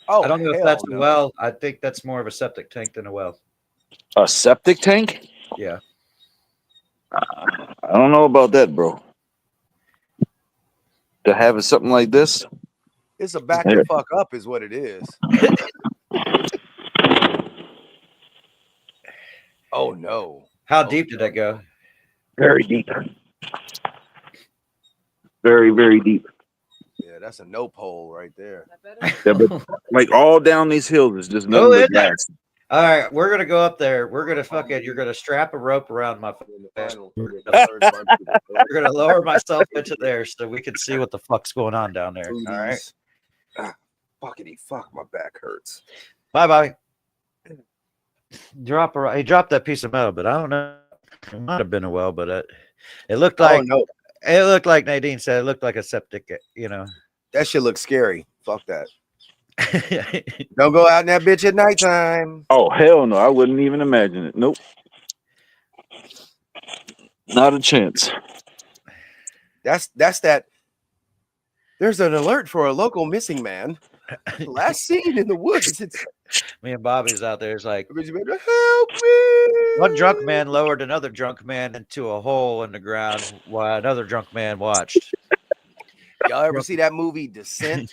Oh, I don't know if hell that's the no. well. I think that's more of a septic tank than a well. A septic tank? Yeah. I don't know about that, bro. To have something like this? It's a back the fuck up, is what it is. Oh no! How deep did that go? Very deep. Very, very deep. Yeah, that's a no pole right there. Yeah, but like all down these hills is just nothing Oh, but isn't it? grass. All right, we're gonna go up there. We're gonna you're gonna strap a rope around my face. We're gonna lower myself into there so we can see what the fuck's going on down there. All right. Fuckity fuck, my back hurts. Bye bye. He dropped that piece of metal, but I don't know. It might have been a well, but it looked like no. It looked like Nadine said. It looked like a septic. That shit looks scary. Fuck that. Don't go out in that bitch at nighttime. Oh hell no! I wouldn't even imagine it. Nope. Not a chance. That's that. There's an alert for a local missing man. Last seen in the woods. It's Me and Bobby's out there. It's like help me. one drunk man lowered another drunk man into a hole in the ground while another drunk man watched. Y'all ever see that movie Descent?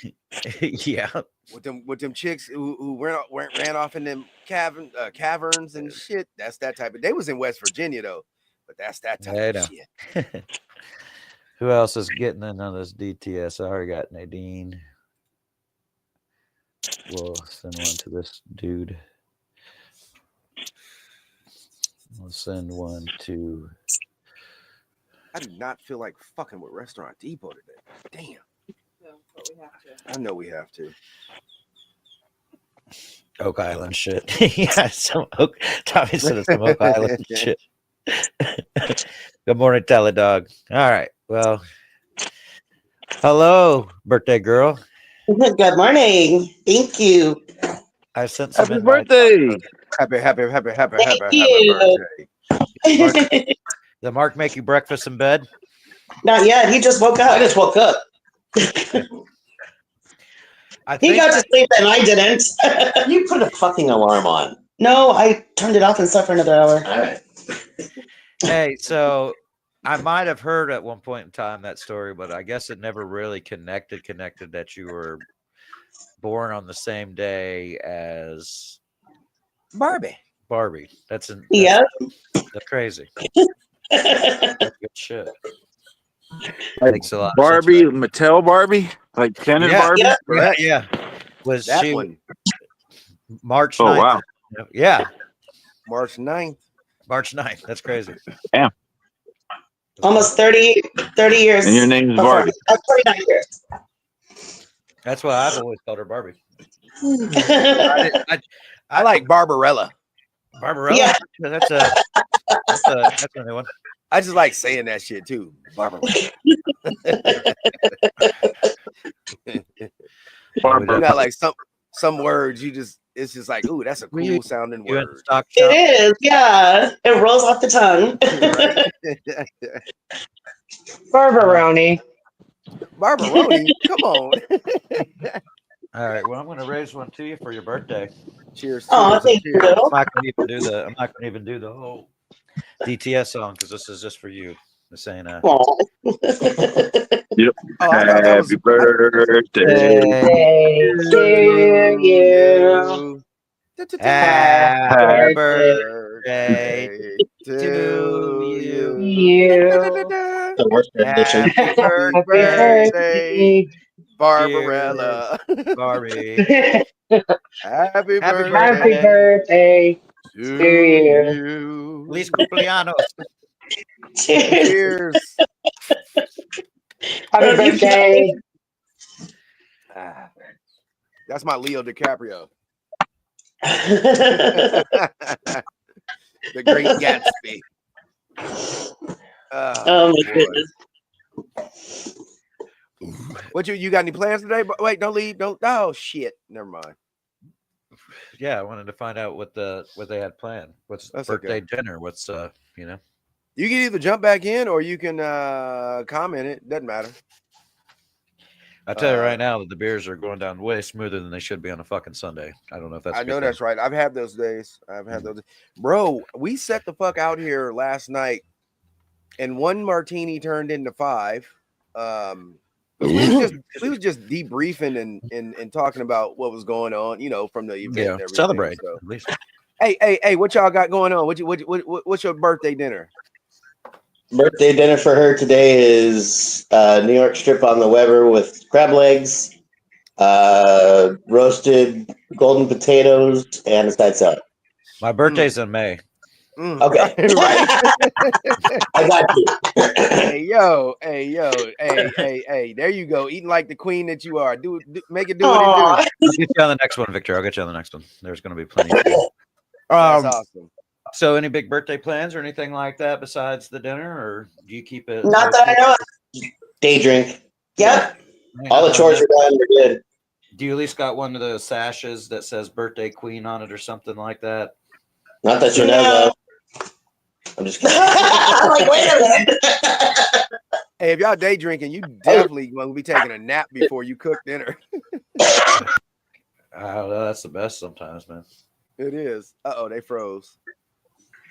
Yeah. With them chicks who ran off in them caverns and shit. That's that type of. They was in West Virginia though, but that's that type of shit. Who else is getting in on this DTS? I already got Nadine. We'll send one to this dude. We'll send one to. I do not feel like fucking with Restaurant Depot today. Damn. No, but we have to. I know we have to. Oak Island shit. Yeah, Tommy said some Oak Island shit. Good morning, Teledog. All right. Well, hello, birthday girl. Good morning. Thank you. I sent some Happy invites. birthday! Happy you. birthday. Did Mark make you breakfast in bed? Not yet. He just woke up. I just woke up. I He think got to sleep and I didn't. You put a fucking alarm on. No, I turned it off and slept for another hour. All right. Hey, so I might have heard at one point in time that story, but I guess it never really connected that you were born on the same day as Barbie. That's Yeah. That's crazy. That's good shit. Makes a lot of Barbie, sense. Mattel Barbie, like Canon Yeah. Barbie. Yeah. Yeah. Was That she one. March 9th? Oh wow! Yeah. March 9th. March 9th. That's crazy. Almost 30 years. And your name is before. Barbie. 29 years. That's why I've always called her Barbie. I like Barbarella. Barbarella? Yeah. That's a new one. I just like saying that shit too. Barbarella. Barbara. You got like some words it's just like, ooh, that's a Were you- cool sounding You in word. stock shop? It is. Yeah. It rolls off the tongue. Barbaroni. Barbaroni, come on. All right. Well, I'm going to raise one to you for your birthday. Cheers. Oh, cheers, thank cheers. you. I'm not going to even do the whole DTS song because this is just for you. This ain't Aw. Oh, I thought that was Happy birthday! Hey, to you. Happy Birthday birthday to you. You. The worst rendition. Happy Happy birthday, Barbarella. Barbie. Happy Happy birthday Happy birthday. to you. you. Feliz cumpleaños. Cheers. Cheers. Happy birthday. That's my Leo DiCaprio. The Great Gatsby. Oh my boy. goodness. What you got any plans today? Wait, don't leave. Don't. Oh shit. Never mind. Yeah, I wanted to find out what they had planned. What's That's birthday okay. dinner? What's you know? You can either jump back in or you can comment it. Doesn't matter. I tell you right now that the beers are going down way smoother than they should be on a fucking Sunday. I don't know if that's. I know that's right. I've had those days. Bro, we set the fuck out here last night, and one martini turned into 5. We was just debriefing and talking about what was going on, from the event. Yeah, and everything. celebrate So, at least. hey, what y'all got going on? What's your birthday dinner? Birthday dinner for her today is New York strip on the Weber with crab legs, roasted golden potatoes, and a side salad. My birthday's in May. Okay. Right. I got you. Hey, yo. Hey. There you go. Eating like the queen that you are. Make it do what it Aw. do. I'll get you on the next one, Victor. I'll get you on the next one. There's going to be plenty. That's awesome. So, any big birthday plans or anything like that besides the dinner, or do you keep it? Not that I know of. Day drink. Yep. All the chores are done. We're good. Do you at least got one of those sashes that says "Birthday Queen" on it or something like that? Not that you know of. I'm just kidding. I'm like, wait a minute. Hey, if y'all day drinking, you definitely going to be taking a nap before you cook dinner. Oh, that's the best sometimes, man. It is. They froze.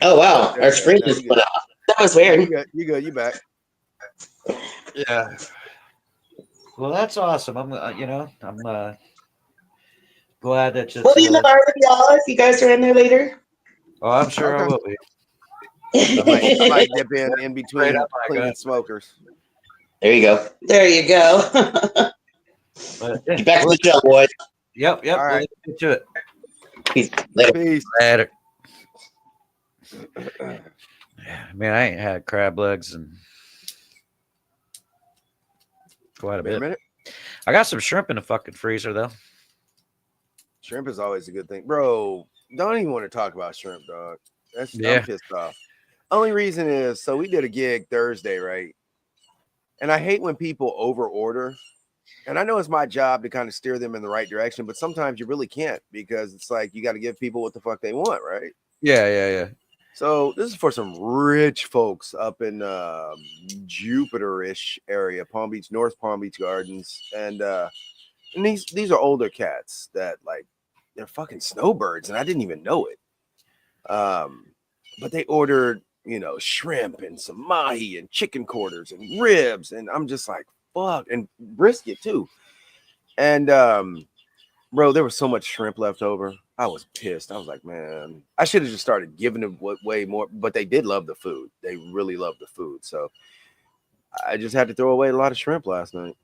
Oh, wow. Our screen just went off. That was weird. You good. You back. Yeah. Well, that's awesome. I'm glad that you. We'll be in the bar with y'all if you guys are in there later. Oh, I'm sure I Okay. will be. I might dip in between Right up, my cleaning God. smokers. There you go. There you go. But, Get back to the show, boys. Yep. All We'll right. get to it. Peace. Later. Peace. Later. Yeah, man, I ain't had crab legs and quite a Wait a bit. minute. I got some shrimp in the fucking freezer though. Shrimp is always a good thing. Bro, don't even want to talk about shrimp, dog. Yeah. I'm pissed off. Only reason is, so we did a gig Thursday, right? And I hate when people over order. And I know it's my job to kind of steer them in the right direction, but sometimes you really can't because it's like you got to give people what the fuck they want, right? Yeah. So this is for some rich folks up in Jupiter-ish area, Palm Beach, North Palm Beach Gardens, and these are older cats that like they're fucking snowbirds, and I didn't even know it. But they ordered, shrimp and some mahi and chicken quarters and ribs, and I'm just like, fuck, and brisket too. And bro, there was so much shrimp left over. I was pissed. I was like, man, I should have just started giving them way more. But they did love the food. They really loved the food. So I just had to throw away a lot of shrimp last night.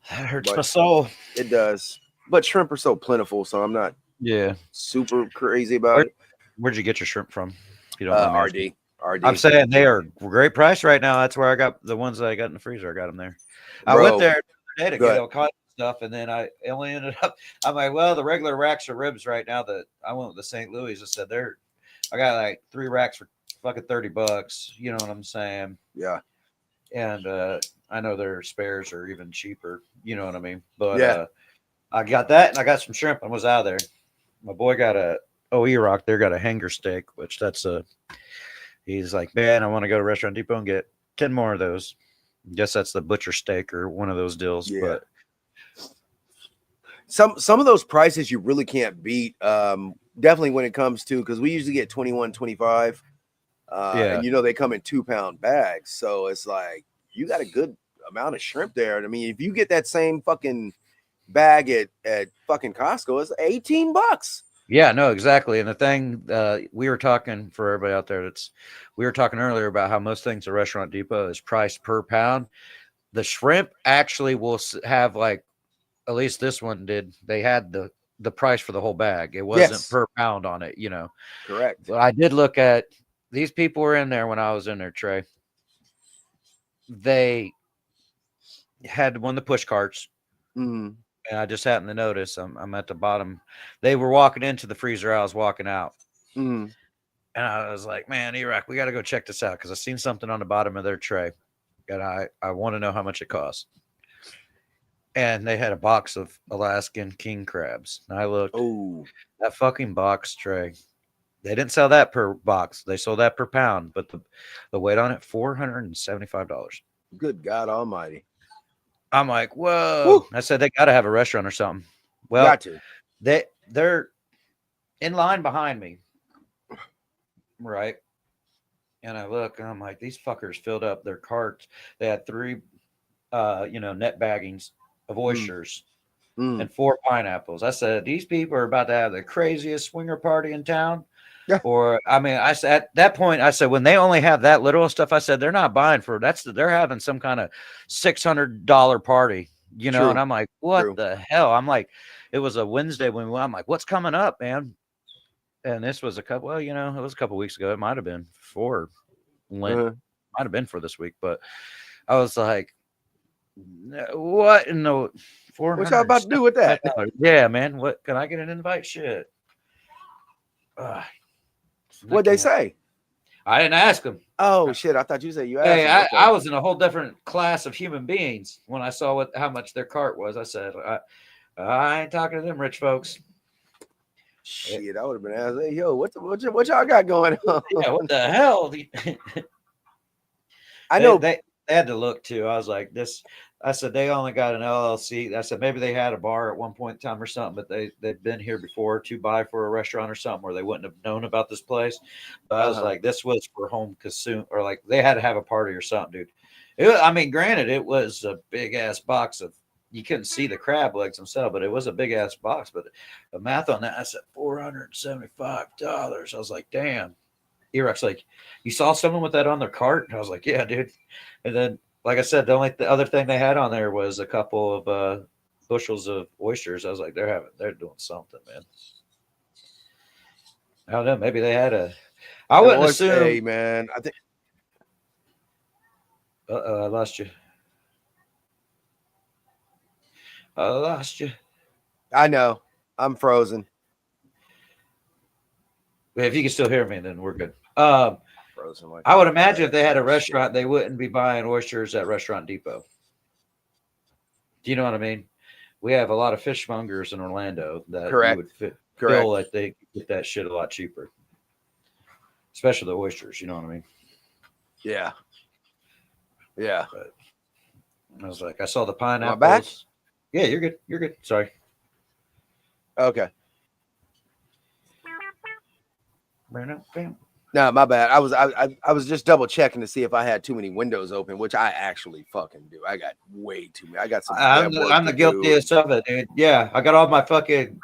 That hurts But my soul. it does. But shrimp are so plentiful, so I'm not Yeah. super crazy about it. Where'd you get your shrimp from? If you don't mind me asking? RD. I'm saying they are great price right now. That's where I got the ones that I got in the freezer. I got them there. I Bro, went there the other day to go get ahead. all kinds of stuff, and then I only ended up. I'm like, well, the regular racks of ribs right now that I went with the St. Louis. I said I got like 3 racks for fucking $30. You know what I'm saying? Yeah. And I know their spares are even cheaper. You know what I mean? But Yeah. I got that, and I got some shrimp. and was out of there. My boy got a E-Rock. There got a hanger steak, which that's a. He's like, man, I want to go to Restaurant Depot and get 10 more of those. Guess that's the butcher steak or one of those deals. Yeah. But Some of those prices you really can't beat. Definitely when it comes to, because we usually get 21, 25. Yeah. And they come in 2-pound bags. So it's like you got a good amount of shrimp there. And I mean, if you get that same fucking bag at fucking Costco, it's $18. yeah, no, exactly. And the thing we were talking for everybody out there, we were talking earlier about how most things at Restaurant Depot is priced per pound. The shrimp actually will have like, at least this one did. They had the price for the whole bag. It wasn't per pound on it, Correct. But I did look at these people were in there when I was in there, Trey. They had one of the push carts. Mm. And I just happened to notice I'm at the bottom. They were walking into the freezer. I was walking out. Mm. And I was like, man, E-Rock, we got to go check this out because I seen something on the bottom of their tray. And I want to know how much it costs. And they had a box of Alaskan king crabs. And I looked, that fucking box tray. They didn't sell that per box. They sold that per pound. But the weight on it, $475. Good God almighty. I'm like, whoa. Woo. I said, they got to have a restaurant or something. Well, Got to. they're in line behind me. Right. And I look and I'm like, these fuckers filled up their carts. They had 3 net baggings of oysters Mm. and 4 pineapples. I said, these people are about to have the craziest swinger party in town. Yeah. Or I mean, I said at that point, I said when they only have that little stuff, I said they're not buying for they're having some kind of $600 party, True. and I'm like, what True. the hell? I'm like, it was a Wednesday when we went. I'm like, what's coming up, man? And this was it was a couple weeks ago. It might have been for Lent, Uh-huh. might have been for this week, but I was like, what in the What y'all about to do with that? $475? Yeah, man. What can I get an invite? Shit. What'd they say? I didn't ask them. Oh shit! I thought you said you asked. Hey, them. Okay. I was in a whole different class of human beings when I saw how much their cart was. I said, I ain't talking to them rich folks. Shit, I would have been asked, hey, yo, what y'all got going on? Yeah, what the hell? I know. They had to look too. I was like, this. I said they only got an LLC. I said maybe they had a bar at one point in time or something, but they'd been here before to buy for a restaurant or something where they wouldn't have known about this place. But I was like, this was for home consume, or like they had to have a party or something, dude. I mean, granted, it was a big ass box of. You couldn't see the crab legs themselves, but it was a big ass box. But the math on that, I said $475. I was like, damn. Eric's like, you saw someone with that on their cart? And I was like, yeah, dude. And then, like I said, the other thing they had on there was a couple of bushels of oysters. I was like, they're doing something, man. I don't know. Maybe they had I wouldn't assume. Hey, man, I think. I lost you. I lost you. I know. I'm frozen. If you can still hear me, then we're good. Frozen. Like I would imagine if they had a restaurant, they wouldn't be buying oysters at Restaurant Depot. Do you know what I mean? We have a lot of fishmongers in Orlando that Correct. would Correct. feel like they could get that shit a lot cheaper, especially the oysters. You know what I mean? Yeah. Yeah. But I was like, I saw the pineapples. back? Yeah, you're good. You're good. Sorry. Okay. Bam. No, my bad. I was just double checking to see if I had too many windows open, which I actually fucking do. I got way too many. I got some. I'm work the to guiltiest of it, dude. Yeah, I got all my fucking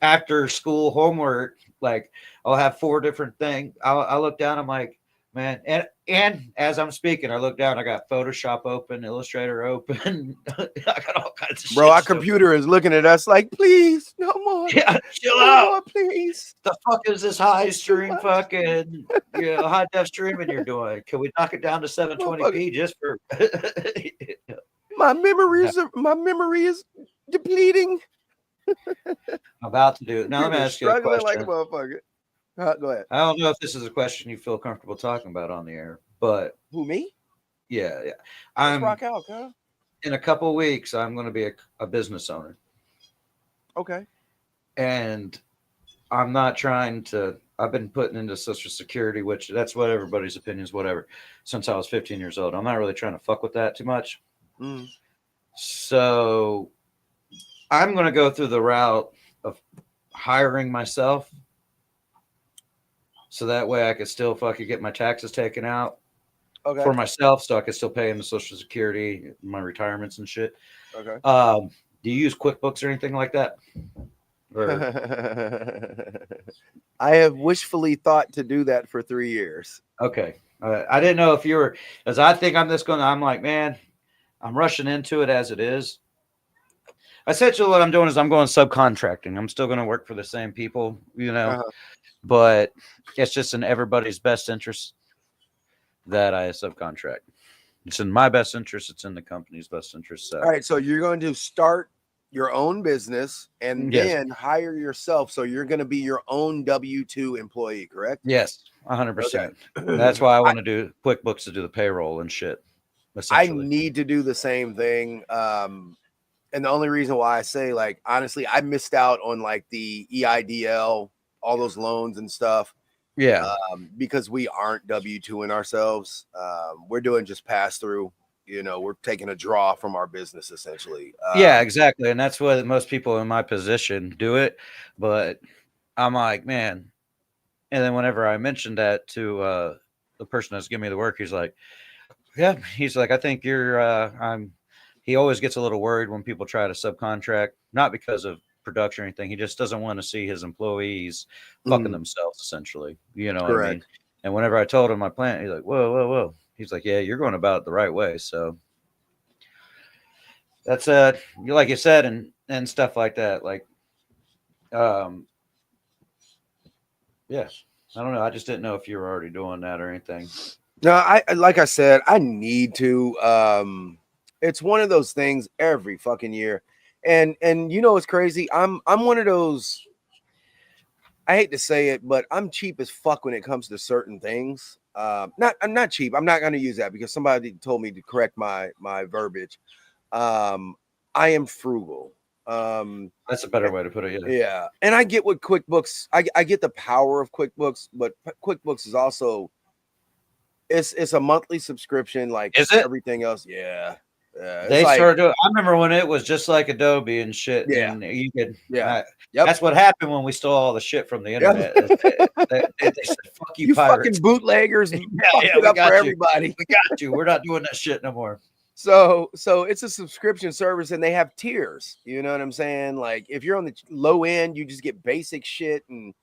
after school homework. Like, I'll have 4 different things. I look down. I'm like, man, and as I'm speaking, I look down. I got Photoshop open, Illustrator open. I got all kinds of shit. Bro, our computer is looking at us like, please, no more. Yeah, chill No out. more, please. The fuck is this high stream much. fucking high def streaming you're doing? Can we knock it down to 720p just for My memory is depleting. I'm about to do it. Now let me ask you a Struggling question. like a motherfucker. Go ahead. I don't know if this is a question you feel comfortable talking about on the air, but Who, me? yeah. Let's I'm rock out, huh? in a couple of weeks. I'm going to be a business owner, Okay. and I'm not trying to. I've been putting into Social Security, which that's what everybody's opinion is, whatever. Since I was 15 years old, I'm not really trying to fuck with that too much. Mm. So I'm going to go through the route of hiring myself. So that way I could still fucking get my taxes taken out Okay. for myself. So I could still pay into Social Security, my retirements and shit. Okay. Do you use QuickBooks or anything like that? Or, I have wishfully thought to do that for 3 years. okay. I didn't know if you were, as I think I'm like, man, I'm rushing into it as it is. Essentially what I'm doing is I'm going subcontracting. I'm still going to work for the same people, but it's just in everybody's best interest that I subcontract. It's in my best interest. It's in the company's best interest. So. All right. So you're going to start your own business and Yes. then hire yourself. So you're going to be your own W-2 employee, correct? Yes, 100%. That's why I want to do QuickBooks to do the payroll and shit. I Essentially. need to do the same thing. And the only reason why I say, like, honestly, I missed out on like the EIDL, all those loans and stuff. Yeah. Because we aren't W-2ing ourselves. We're doing just pass through. You know, we're taking a draw from our business essentially. Yeah, exactly. And that's what most people in my position do it. But I'm like, man. And then whenever I mentioned that to the person that's giving me the work, he's like, yeah, he's like, I think you're, he always gets a little worried when people try to subcontract, not because of production or anything. He just doesn't want to see his employees fucking themselves, essentially. You know what I mean? And whenever I told him my plan, he's like, whoa, whoa, whoa. He's like, yeah, you're going about it the right way. So that's like you said, and stuff like that. Like, yeah, I don't know. I just didn't know if you were already doing that or anything. No, I like I said, I need to. It's one of those things every fucking year. And you know what's crazy? I'm one of those. I hate to say it, but I'm cheap as fuck when it comes to certain things. I'm not cheap. I'm not going to use that because somebody told me to correct my verbiage. I am frugal. That's a better way to put it. Yeah, and I get what QuickBooks. I get the power of QuickBooks, but QuickBooks is also it's a monthly subscription, like is it? Everything else. Yeah. They started doing. I remember when it was just like Adobe and shit. Yeah, and you could. Yeah, that's what happened when we stole all the shit from the internet. They said, "Fuck you, you pirates. fucking bootleggers!" Yeah, it up for everybody. We got you. We're not doing that shit no more. So it's a subscription service, and they have tiers. You know what I'm saying? Like if you're on the low end, you just get basic shit, and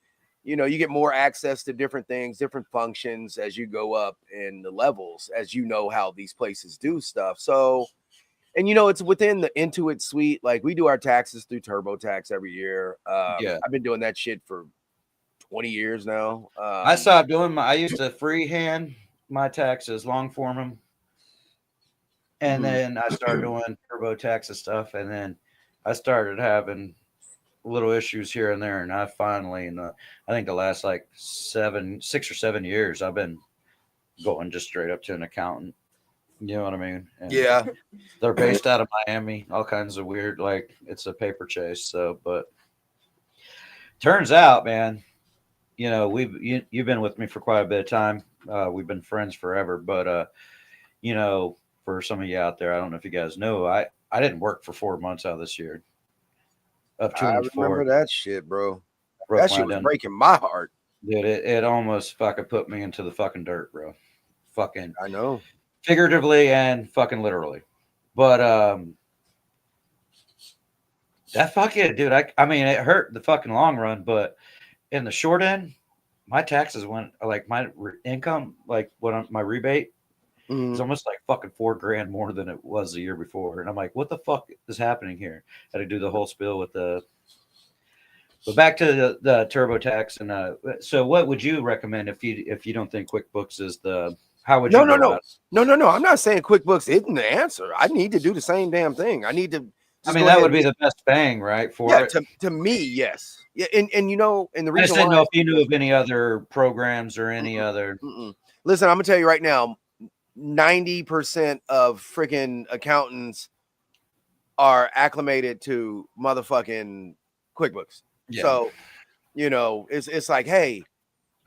you know you get more access to different things, different functions as you go up in the levels, as you know how these places do stuff. So. And you know, it's within the Intuit suite. Like we do our taxes through TurboTax every year. I've been doing that shit for 20 years now. I stopped doing I used to freehand my taxes, long form them. And then I started doing TurboTax and stuff. And then I started having little issues here and there. And I finally, I think the last like 6 or 7 years, I've been going just straight up to an accountant. You know what I mean? And yeah. They're based out of Miami, all kinds of weird, like it's a paper chase. So, but turns out, man, you know, you've been with me for quite a bit of time. We've been friends forever, but you know, for some of you out there, I don't know if you guys know, I didn't work for 4 months out of this year. I remember that shit, bro. That shit was breaking my heart. Dude, it almost fucking put me into the fucking dirt, bro. Fucking, I know. Figuratively and fucking literally. But that fucking dude, I mean it hurt the fucking long run, but in the short end, my taxes went like my income, like my rebate is almost like fucking $4,000 more than it was the year before. And I'm like, what the fuck is happening here? Had to do the whole spiel with the but back to the TurboTax. And so what would you recommend if you don't think QuickBooks is the how would you No. I'm not saying QuickBooks isn't the answer. I need to do the same damn thing. I need to. I mean, that would be the best bang, right? For it. To me, yes. Yeah, and you know, and the reason I just didn't know if you knew of any other programs or any other. Listen, I'm gonna tell you right now, 90% of freaking accountants are acclimated to motherfucking QuickBooks. Yeah. So, you know, it's like, hey,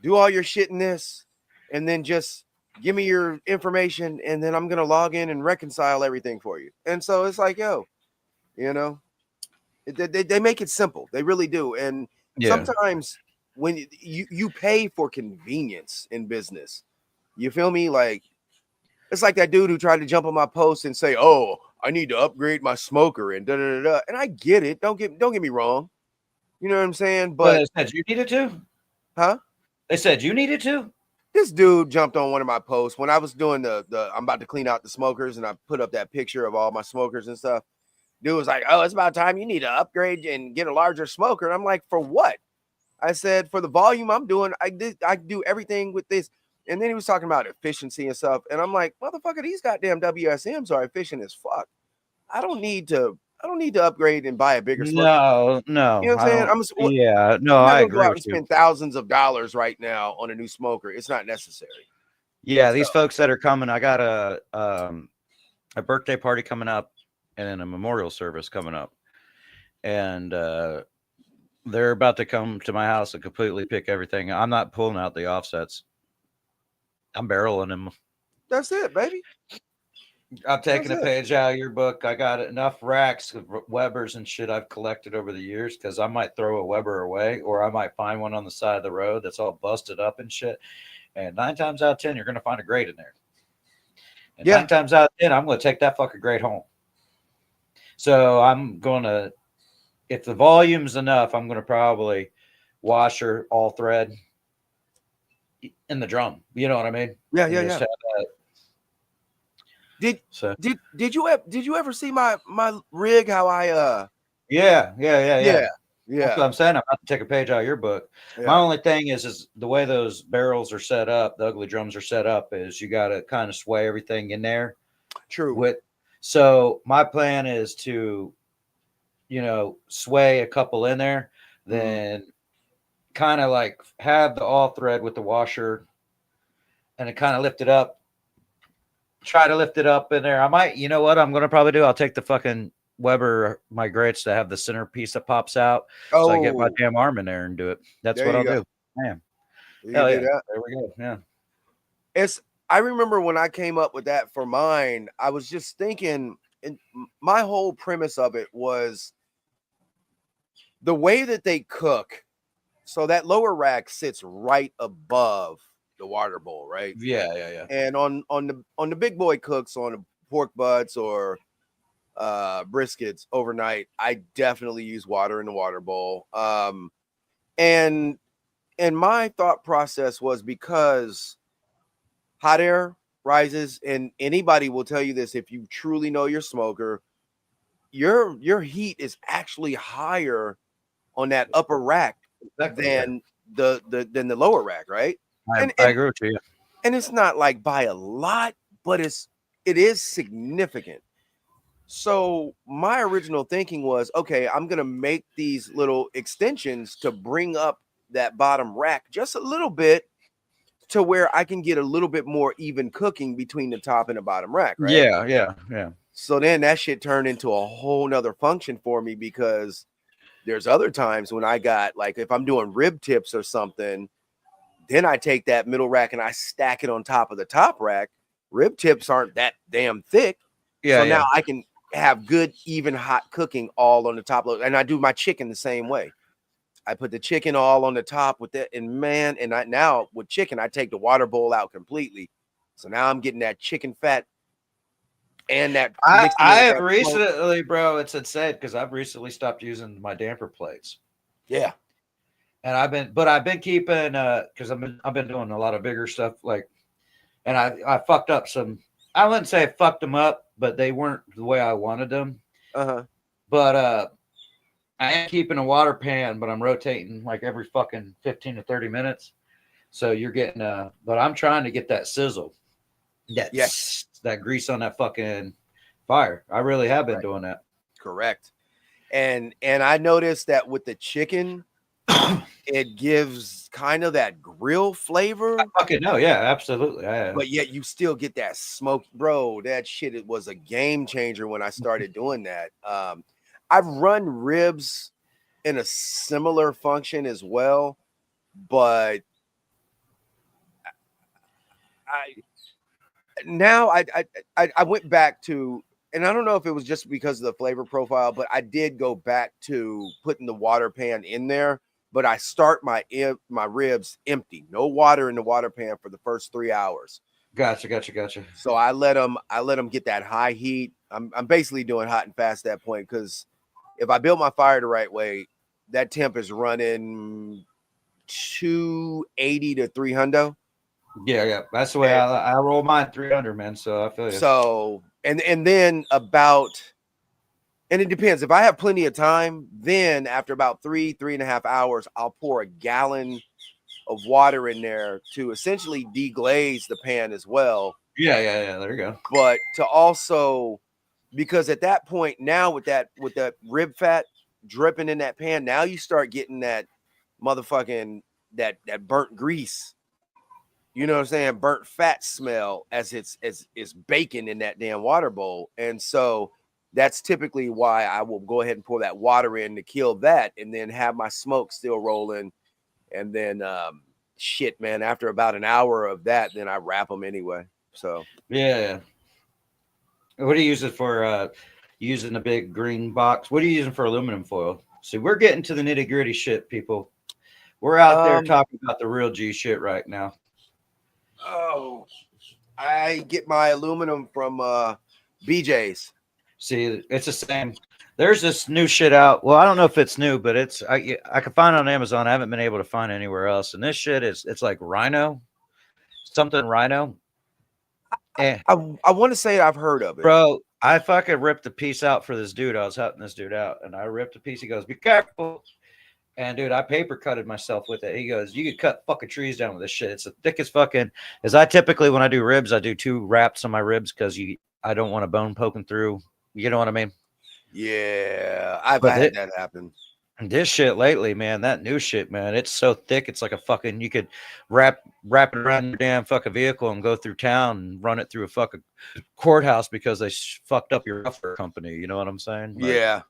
do all your shit in this, and then just give me your information, and then I'm gonna log in and reconcile everything for you. And so it's like, yo, you know, they make it simple. They really do. And sometimes when you pay for convenience in business, you feel me? Like it's like that dude who tried to jump on my post and say, "Oh, I need to upgrade my smoker," and da da da. And I get it. Don't get me wrong. You know what I'm saying? But they said you needed to, huh? They said you needed to. This dude jumped on one of my posts when I was doing the I'm about to clean out the smokers, and I put up that picture of all my smokers and stuff. Dude was like, "Oh, it's about time you need to upgrade and get a larger smoker." And I'm like, "For what?" I said, "For the volume I'm doing, I do everything with this." And then he was talking about efficiency and stuff, and I'm like, "Motherfucker, these goddamn WSMs are efficient as fuck. I don't need to upgrade and buy a bigger smoker." No. You know what I'm saying? I agree with you. Spend thousands of dollars right now on a new smoker. It's not necessary. Yeah, these folks that are coming, I got a birthday party coming up and then a memorial service coming up. And they're about to come to my house and completely pick everything. I'm not pulling out the offsets. I'm barreling them. That's it, baby. I'm taking a page out of your book. I got enough racks of Webers and shit I've collected over the years because I might throw a Weber away or I might find one on the side of the road that's all busted up and shit. And 9 times out of 10, you're going to find a grate in there. And 9 times out of 10, I'm going to take that fucking grate home. So I'm gonna, if the volume's enough, I'm gonna probably washer all thread in the drum. You know what I mean? Yeah, And yeah, just yeah. have that. So Did you ever see my rig? How I yeah. yeah, That's what I'm saying. I'm about to take a page out of your book. yeah. My only thing is the way those barrels are set up, the ugly drums are set up, is you got to kind of sway everything in there. True. With so my plan is to, sway a couple in there, then kind of like have the all thread with the washer, and it kind of lift it up. Try to lift it up in there. I might, you know what I'm gonna probably do? I'll take the fucking Weber migrates to have the centerpiece that pops out. So I get my Oh, damn arm in there and do it. That's there what you I'll go. do. Man. You Hell can yeah. do that. There we go. Yeah. I remember when I came up with that for mine, I was just thinking, and my whole premise of it was the way that they cook. So that lower rack sits right above the water bowl, right? Yeah. And on the big boy cooks, on the pork butts or briskets overnight, I definitely use water in the water bowl. And my thought process was, because hot air rises, and anybody will tell you this if you truly know your smoker, your heat is actually higher on that upper rack Exactly. than the lower rack, right? I agree with you. And it's not like by a lot, but it is significant. So my original thinking was, okay, I'm gonna make these little extensions to bring up that bottom rack just a little bit, to where I can get a little bit more even cooking between the top and the bottom rack, right? Yeah. So then that shit turned into a whole nother function for me, because there's other times when I got, like, if I'm doing rib tips or something, then I take that middle rack and I stack it on top of the top rack. Rib tips aren't that damn thick. Yeah. So now I can have good, even hot cooking all on the top. And I do my chicken the same way. I put the chicken all on the top with that. And man, now with chicken, I take the water bowl out completely. So now I'm getting that chicken fat and that. I have smoke. recently, bro, it's insane because I've recently stopped using my damper plates. Yeah. And I've been keeping because I've been doing a lot of bigger stuff, like, and I fucked up some. I wouldn't say I fucked them up, but they weren't the way I wanted them. But I am keeping a water pan, but I'm rotating like every fucking 15 to 30 minutes. So you're getting but I'm trying to get that sizzle, that grease on that fucking fire. I really have been doing that. Correct. And I noticed that with the chicken, it gives kind of that grill flavor. I fucking know, yeah, absolutely. But yet you still get that smoke, bro. That shit, it was a game changer when I started doing that. I've run ribs in a similar function as well, but I went back to, and I don't know if it was just because of the flavor profile, but I did go back to putting the water pan in there. But I start my ribs empty, no water in the water pan for the first 3 hours. Gotcha. So I let them get that high heat. I'm basically doing hot and fast at that point, because if I build my fire the right way, that temp is running 280 to 300. Yeah. That's the way I roll mine 300, man. So I feel you. So and then and it depends. If I have plenty of time, then after about 3.5 hours, I'll pour a gallon of water in there to essentially deglaze the pan as well. Yeah. There you go. But to also, because at that point now with that rib fat dripping in that pan, now you start getting that motherfucking that burnt grease. You know what I'm saying? Burnt fat smell as it's baking in that damn water bowl. And so that's typically why I will go ahead and pour that water in to kill that, and then have my smoke still rolling. And then shit, man, after about an hour of that, then I wrap them anyway. So yeah. What do you use it for? Using a big green box? What are you using for aluminum foil? See, we're getting to the nitty gritty shit, people. We're out there talking about the real G shit right now. Oh, I get my aluminum from BJ's. See, it's the same. There's this new shit out. Well, I don't know if it's new, but I can find it on Amazon. I haven't been able to find it anywhere else. And this shit it's like rhino, something rhino. And I want to say I've heard of it. bro, I fucking ripped a piece out for this dude. I was helping this dude out, and I ripped a piece. He goes, "Be careful." And dude, I paper cutted myself with it. He goes, "You could cut fucking trees down with this shit. It's the thickest fucking." As I typically, when I do ribs, I do 2 wraps on my ribs because I don't want a bone poking through. You know what I mean? Yeah, I've But had that happen. And this shit lately, man, that new shit, man, it's so thick. It's like a fucking, you could wrap it around your damn fucking vehicle and go through town and run it through a fucking courthouse because they fucked up your rougher company. You know what I'm saying? Like, Yeah.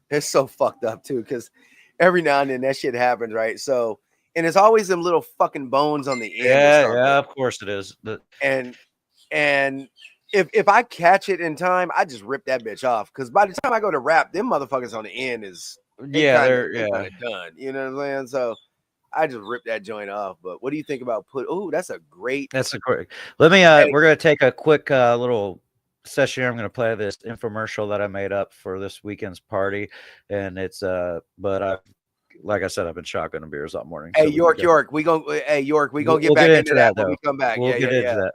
It's so fucked up too, because every now and then that shit happens, right? So, and it's always them little fucking bones on the end. yeah, of course it is. And if I catch it in time, I just rip that bitch off. Because by the time I go to wrap, them motherfuckers on the end is they're kinda done. You know what I'm saying? So I just rip that joint off. But what do you think about that's a great. That's a quick. Let me. We're gonna take a quick little session here. I'm gonna play this infomercial that I made up for this weekend's party, and it's but like I said, I've been shotgunning beers all morning. Hey, so York, we gonna we'll get back into that though. when we come back. We'll get into that.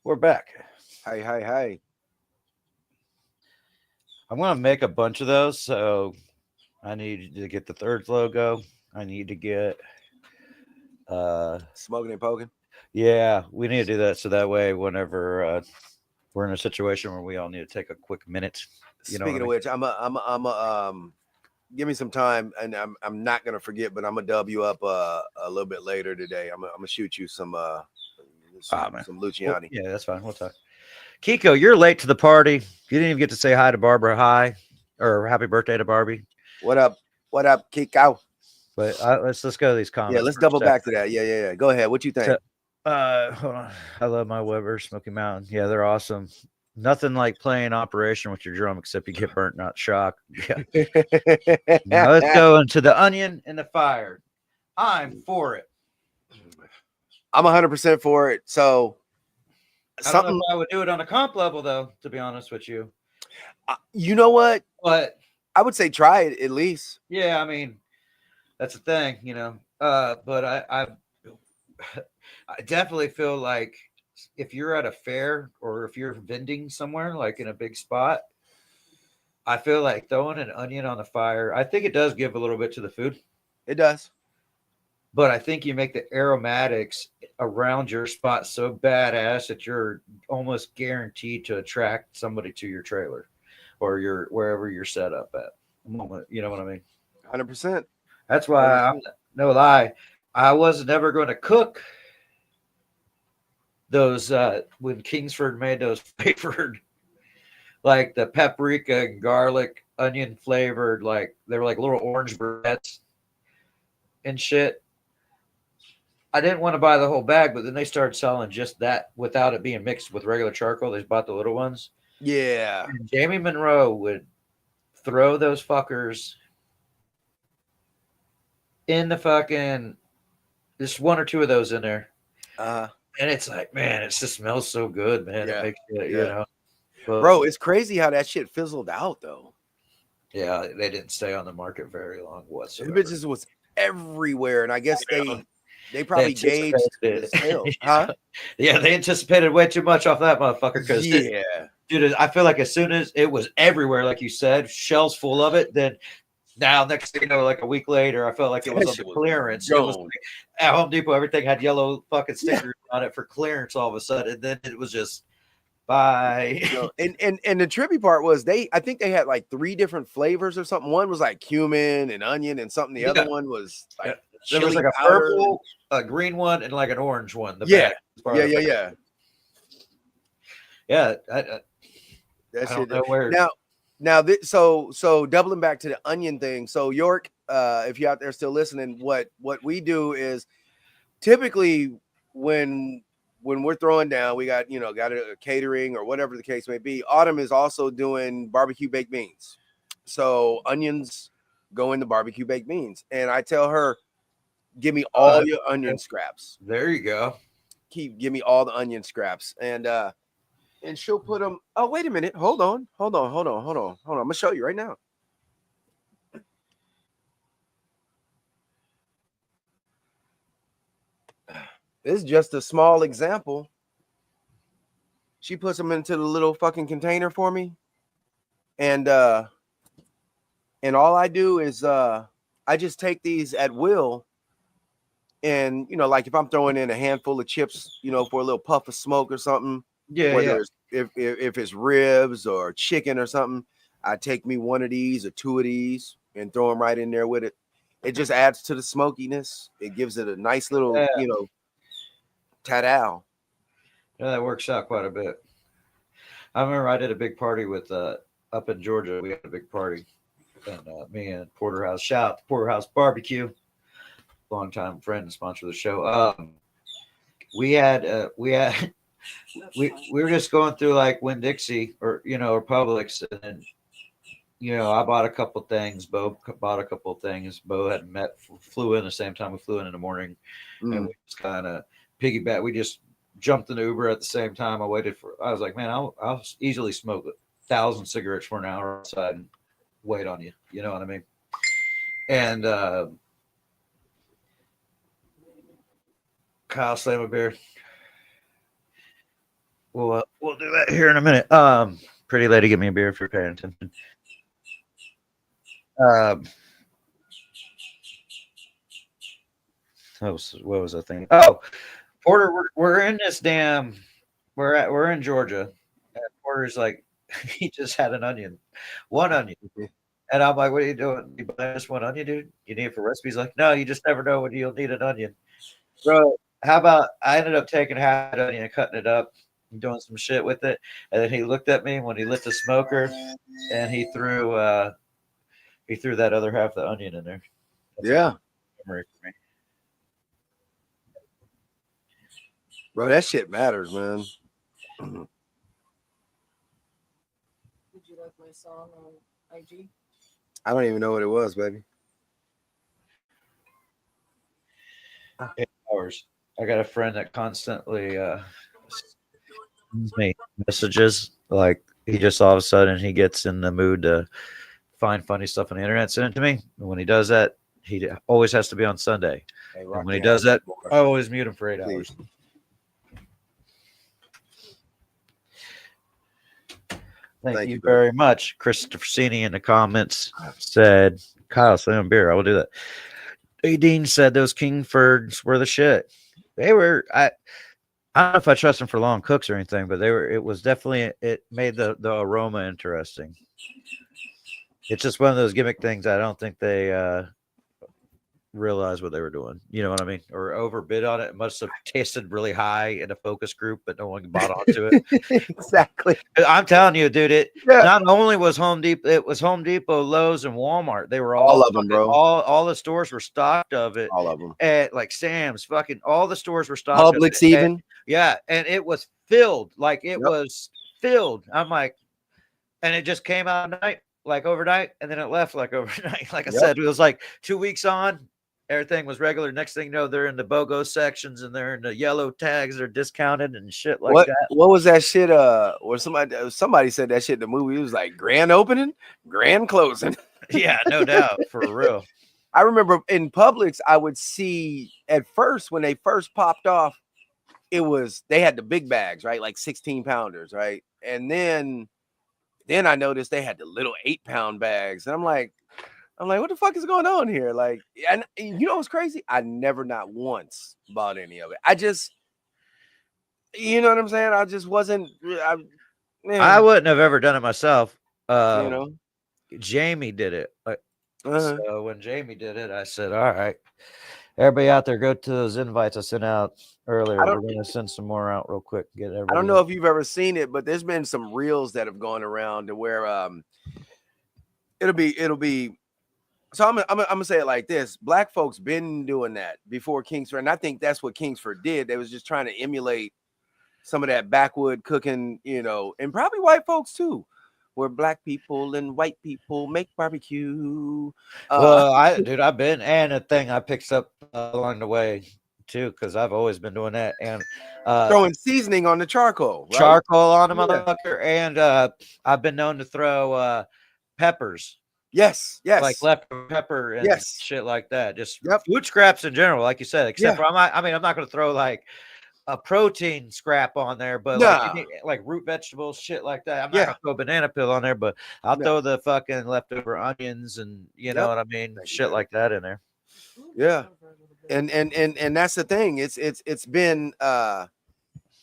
We're back. Hi. I'm gonna make a bunch of those, so I need to get the third logo. I need to get Smoking and poking. yeah, we need to do that so that way whenever we're in a situation where we all need to take a quick minute. You know Speaking of what which, I'm a give me some time, and I'm not gonna forget, but I'm gonna dub you up a little bit later today. I'm gonna shoot you some man. Luciani. Yeah, that's fine. We'll talk. Kiko, you're late to the party. You didn't even get to say hi to Barbara. Hi, or happy birthday to Barbie. What up, Kiko? But let's go to these comments. Yeah, let's double back to that. Yeah. Go ahead. What you think? So, hold on. I love my Weber Smoky Mountain. Yeah, they're awesome. Nothing like playing Operation with your drum, except you get burnt, not shocked. Yeah. Now let's go into the onion and the fire. I'm for it. I'm 100% for it. So I don't know if I would do it on a comp level, though, to be honest with you. You know what? But I would say try it at least. yeah, I mean, that's the thing, you know. But I definitely feel like if you're at a fair or if you're vending somewhere, like in a big spot, I feel like throwing an onion on the fire, I think it does give a little bit to the food. It does. But I think you make the aromatics around your spot so badass that you're almost guaranteed to attract somebody to your trailer or your wherever you're set up at. You know what I mean? 100%. That's why I'm no lie. I was never going to cook those when Kingsford made those flavored, like the paprika and garlic onion flavored, like they were like little orange breads and shit. I didn't want to buy the whole bag, but then they started selling just that without it being mixed with regular charcoal. They bought the little ones. Yeah. And Jamie Monroe would throw those fuckers in the fucking, just one or two of those in there. And it's like, man, it just smells so good, man. Yeah. It makes it, you know. But, bro, it's crazy how that shit fizzled out, though. Yeah, they didn't stay on the market very long The whatsoever. bitches was everywhere, and I guess They probably gauged anticipated the it. sales, huh? Yeah, they anticipated way too much off that motherfucker. Because Yeah, dude, I feel like as soon as it was everywhere, like you said, shelves full of it, then now next thing you know, like a week later, I felt like it was That on the shit was clearance. It was gone. like, at Home Depot, everything had yellow fucking stickers on it for clearance all of a sudden. And then it was just bye. No, and the trippy part was I think they had like 3 different flavors or something. One was like cumin and onion and something. The Yeah. other one was like There was chili like a powder. purple, a green one, and like an orange one. The Yeah. bag was part of the bag. Yeah. Yeah. That I don't shit. know where. Now, so doubling back to the onion thing. So York, if you're out there still listening, what we do is typically when we're throwing down, we got a catering or whatever the case may be. Autumn is also doing barbecue baked beans. So onions go in the barbecue baked beans, and I tell her, give me all your onion scraps. There you go. Give me all the onion scraps, and she'll put them. Oh, wait a minute. Hold on. I'm gonna show you right now. This is just a small example. She puts them into the little fucking container for me, and all I do is I just take these at will. And like if I'm throwing in a handful of chips, for a little puff of smoke or something, whether it's if it's ribs or chicken or something, I take me one of these or 2 of these and throw them right in there with it. It just adds to the smokiness. It gives it a nice little, ta-dow. Yeah, that works out quite a bit. I remember I did a big party with up in Georgia. We had a big party, and me and Porterhouse. Shout out to Porterhouse Barbecue, longtime friend and sponsor of the show. We were just going through like Winn-Dixie or Publix, and then I bought a couple things. Bo bought a couple things. Bo had flew in the same time we flew in the morning, and we just kind of piggyback. We just jumped in the Uber at the same time. I was like, man, I'll easily smoke 1,000 cigarettes for an hour outside and wait on you. You know what I mean? And Kyle, slam a beer. We'll do that here in a minute. Pretty lady, give me a beer if you're paying attention. What was I thinking? Oh, Porter, we're in this damn. We're in Georgia, and Porter's like, he just had one onion, and I'm like, what are you doing? You buy this one onion, dude? You need it for recipes? He's like, no, you just never know when you'll need an onion, bro. How about I ended up taking half an onion and cutting it up and doing some shit with it, and then he looked at me when he lit the smoker, and he threw that other half of the onion in there. That's a memory for me. Bro, that shit matters, man. Did you like my song on IG? I don't even know what it was, baby. 8 hours. I got a friend that constantly sends me messages. Like he just all of a sudden he gets in the mood to find funny stuff on the internet, send it to me. And when he does that, he always has to be on Sunday. And when he does that, I always mute him for 8 hours. Thank you very much. Christopher Cini in the comments said, Kyle, slam beer. I will do that. A. Dean said those Kingfords were the shit. They were, I don't know if I trust them for long cooks or anything, but it was definitely, it made the aroma interesting. It's just one of those gimmick things. I don't think they realized what they were doing. You know what I mean? Or overbid on it. It must have tasted really high in a focus group, but no one bought onto it. Exactly. I'm telling you, dude, not only was Home Depot, it was Home Depot, Lowe's, and Walmart. They were all of them, bro. All the stores were stocked of it. All of them. And like Sam's, fucking all the stores were stocked. Publix even. And, yeah, and it was filled. Like it was filled. I'm like, and it just came out at night, like overnight, and then it left like overnight. Like I said, it was like 2 weeks on. Everything was regular. Next thing you know, they're in the BOGO sections and they're in the yellow tags. They're discounted and shit like that. What was that shit? Or somebody said that shit in the movie. It was like grand opening, grand closing. Yeah, no doubt, for real. I remember in Publix, I would see at first when they first popped off, they had the big bags, right? Like 16 pounders, right? And then I noticed they had the little 8-pound bags. And I'm like, what the fuck is going on here? Like, and you know what's crazy? I never not once bought any of it. I just, you know what I'm saying? I just wasn't I wouldn't have ever done it myself. you know. Jamie did it. Uh-huh. So when Jamie did it, I said, all right, everybody out there, go to those invites I sent out earlier. We're going to send some more out real quick. Get everybody. I don't know if you've ever seen it, but there's been some reels that have gone around to where it'll be. So I'm gonna say it like this: Black folks been doing that before Kingsford, and I think that's what Kingsford did. They was just trying to emulate some of that backwood cooking, you know, and probably white folks too, where black people and white people make barbecue. Well, I've been, and a thing I picked up along the way too, because I've always been doing that, and throwing seasoning on the charcoal, right? Charcoal on the motherfucker, and I've been known to throw peppers. Yes, like leftover pepper and shit like that. Just food scraps in general, like you said. Except for I'm not going to throw like a protein scrap on there, but like root vegetables, shit like that. I'm not going to throw a banana peel on there, but I'll throw the fucking leftover onions and you know what I mean, shit like that in there. Yeah, and that's the thing. It's been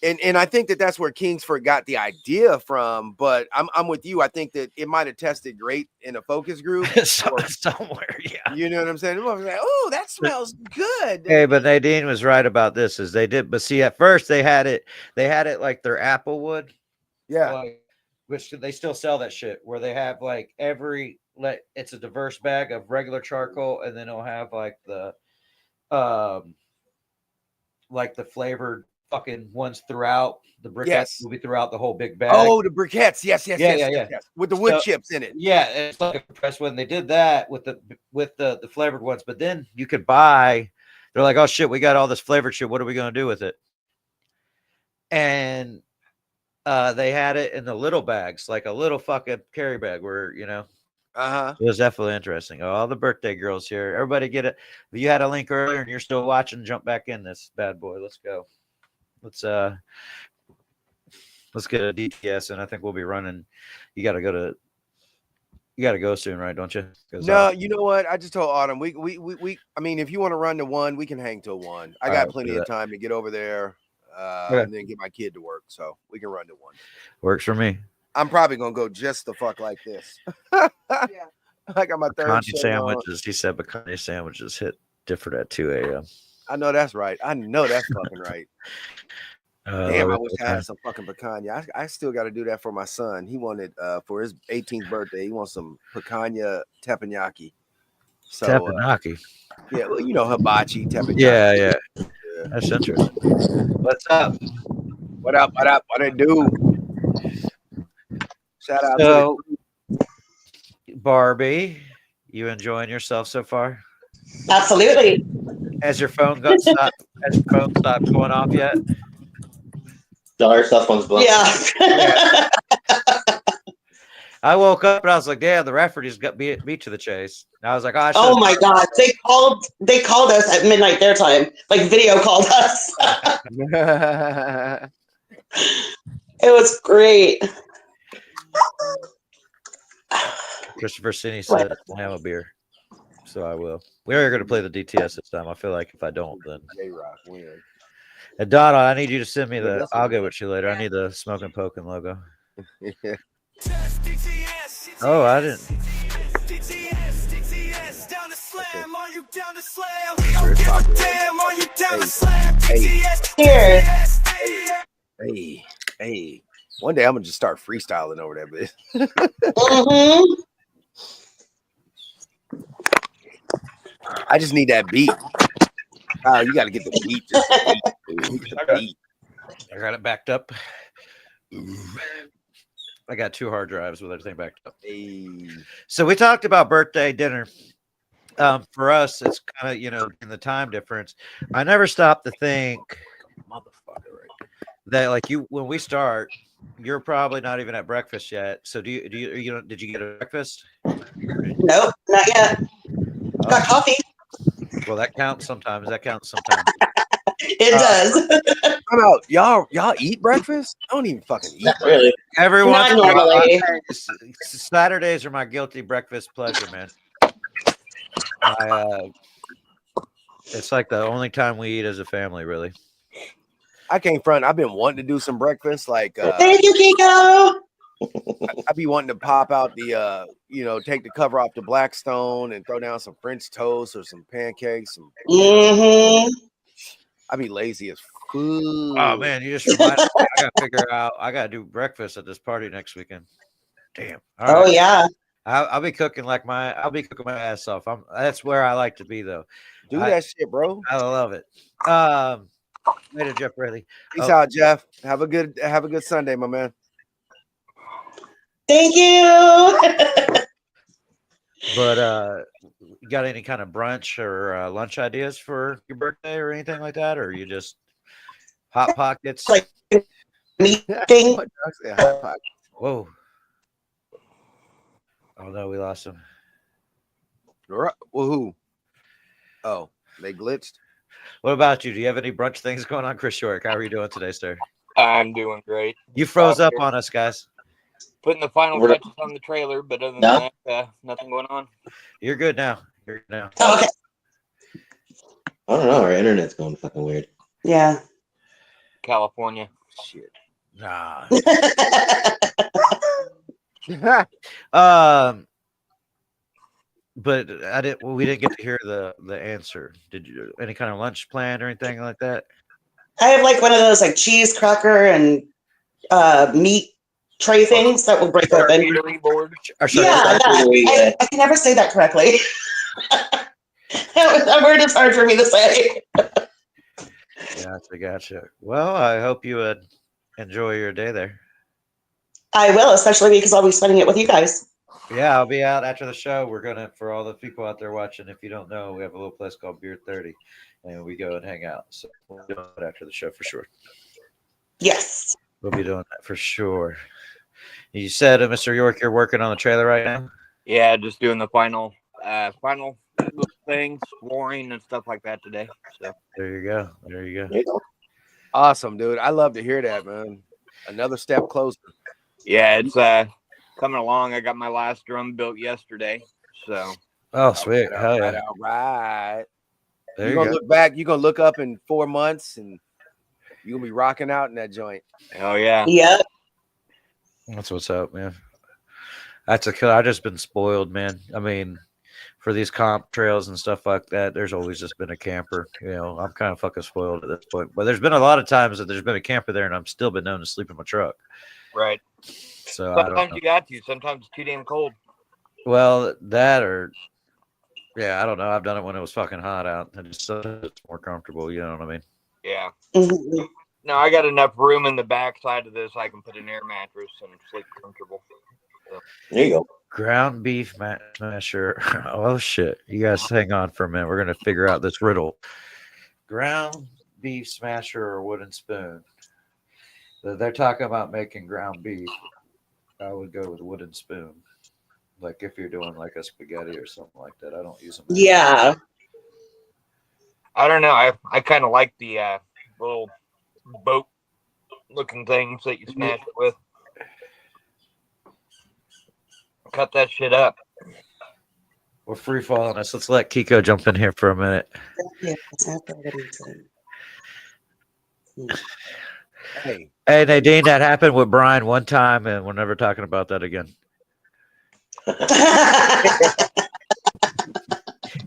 and I think that's where Kingsford got the idea from. But I'm with you. I think that it might have tested great in a focus group somewhere. Yeah, you know what I'm saying. It was like, oh, that smells good. Hey, but Nadine was right about this. Is they did, but see, at first they had it like their Applewood. Yeah, which they still sell that shit where they have like it's a diverse bag of regular charcoal, and then it'll have like the flavored fucking ones throughout the briquettes will be throughout the whole big bag. Oh, the briquettes, yes, with the wood chips in it. Yeah, it's like a press when they did that with the flavored ones, but then you could buy. They're like, oh shit, we got all this flavored shit. What are we gonna do with it? And they had it in the little bags, like a little fucking carry bag, where you know. It was definitely interesting. All the birthday girls here, everybody get it. If you had a link earlier and you're still watching, jump back in this bad boy. Let's go. Let's get a DTS, and I think we'll be running. You got to go soon, right? Don't you? No, you know what? I just told Autumn we. I mean, if you want to run to 1, we can hang till 1. I got plenty of time to get over there, and then get my kid to work, so we can run to 1. Works for me. I'm probably gonna go just the fuck like this. I got my third Kanye sandwiches. He said, but Kanye sandwiches hit different at 2 a.m. I know that's right. I know that's fucking right. Damn, I wish I had some fucking picanha. I still got to do that for my son. He wanted for his 18th birthday. He wants some picanha teppanyaki. So, teppanyaki. Yeah, well, you know, hibachi teppanyaki. Yeah. That's interesting. What's up? What up? What it do? Shout out to Barbie. You enjoying yourself so far? Absolutely. Has your phone stopped going off yet? No, her cell phone's blown. Yeah. I woke up and I was like, "Damn, the referees got beat to the chase." And I was like, "Oh my god, they called us at midnight their time, like video called us." It was great. Christopher Cini said, "I have a beer," so I will. We are going to play the DTS this time. I feel like if I don't, then J-Rock win. And Donna, I need you to send me the. I'll get with you later. I need the Smoking Poking logo. Oh, I didn't. Hey. One day I'm gonna just start freestyling over that bitch. I just need that beat. Oh, you got to get the beat. I got it backed up. I got 2 hard drives with everything backed up. So we talked about birthday dinner. For us, it's kind of, you know, in the time difference. I never stop to think, motherfucker, right? That like when we start, you're probably not even at breakfast yet. So did you get a breakfast? Nope, not yet. Got coffee. Well, that counts sometimes. That counts sometimes. It does. Come out, y'all eat breakfast? I don't even fucking eat. Not really. Every Not once in a while, normally. Saturdays are my guilty breakfast pleasure, man. It's like the only time we eat as a family, really. I can't front. I've been wanting to do some breakfast. Like Thank you, Kiko. I be wanting to pop out the take the cover off the Blackstone and throw down some French toast or some pancakes. Mm-hmm. I be lazy as food. Oh man, you just reminded me. I gotta figure out. I gotta do breakfast at this party next weekend. Damn. All Oh right. yeah. I'll be cooking I'll be cooking my ass off. That's where I like to be, though. Do that shit, bro. I love it. Later, Jeff Braley. Peace out, Jeff. Have a good Sunday, my man. Thank you. But you got any kind of brunch or lunch ideas for your birthday or anything like that, or you just hot pockets? Like meeting. Whoa. Oh no, we lost him. Woohoo. Oh, they glitched. What about you? Do you have any brunch things going on, Chris York? How are you doing today, sir? I'm doing great. You froze up on us, guys. Putting the final touches on the trailer, but other than that, nothing going on. You're good now. You're good now. Oh, okay. I don't know. Our internet's going fucking weird. Yeah. California. Shit. Nah. But we didn't get to hear the answer. Did you any kind of lunch plan or anything like that? I have like one of those like cheese cracker and meat tray things that will break open. Board. Yeah, that. I can never say that correctly. That word is hard for me to say. Gotcha. Well, I hope you would enjoy your day there. I will, especially because I'll be spending it with you guys. Yeah, I'll be out after the show. We're gonna, for all the people out there watching, if you don't know, we have a little place called Beer 30, and we go and hang out. So we'll do it after the show for sure. Yes. We'll be doing that for sure. You said, Mr. York, you're working on the trailer right now? Yeah, just doing the final things, flooring and stuff like that today. So there you go. Awesome, dude. I love to hear that, man. Another step closer. Yeah, it's coming along. I got my last drum built yesterday. So sweet. Hell yeah. All right. There you're you gonna go. look back, you're gonna look up in 4 months and you're gonna be rocking out in that joint. Oh yeah. Yep. That's what's up, man. I've just been spoiled, man. I mean, for these comp trails and stuff like that, there's always just been a camper. I'm kind of fucking spoiled at this point. But there's been a lot of times that there's been a camper there, and I'm still been known to sleep in my truck. Right. So sometimes you got to. Sometimes it's too damn cold. Well, that or I don't know. I've done it when it was fucking hot out. It's more comfortable. You know what I mean? Yeah. Mm-hmm. No, I got enough room in the back side of this. I can put an air mattress and sleep comfortable. So. There you go. Ground beef smasher. Oh shit! You guys hang on for a minute. We're gonna figure out this riddle. Ground beef smasher or wooden spoon? They're talking about making ground beef. I would go with wooden spoon. Like if you're doing like a spaghetti or something like that. I don't use them. Yeah. I don't know. I kind of like the little boat looking things that you smash it with. Cut that shit up. We're free falling us. Let's let Kiko jump in here for a minute. Yeah. Hey, Nadine, that happened with Brian one time, and we're never talking about that again.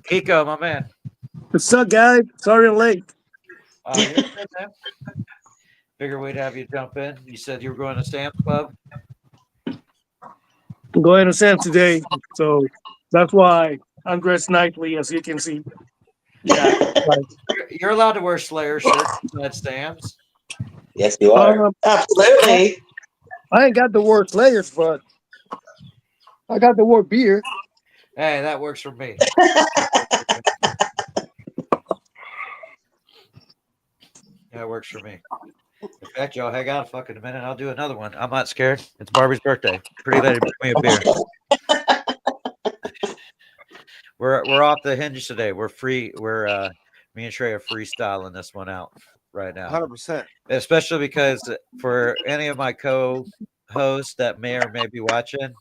Kiko, my man. What's up, guys? Sorry I'm late. You're good, man. Figure we'd have you jump in. You said you were going to Sam's Club. I'm going to Sam today, so that's why I'm dressed nicely, as you can see. Yeah, you're allowed to wear Slayer shirts at Sam's. Yes, you are. Absolutely. I ain't got the word Slayers, but I got the word beer. Hey, that works for me. That works for me. In fact, y'all hang out a fucking minute. I'll do another one. I'm not scared. It's Barbie's birthday. Pretty lady, bring me a beer. we're off the hinge today. We're free. We're me and Trey are freestyling this one out right now. 100%. Especially because for any of my co-hosts that may or may be watching,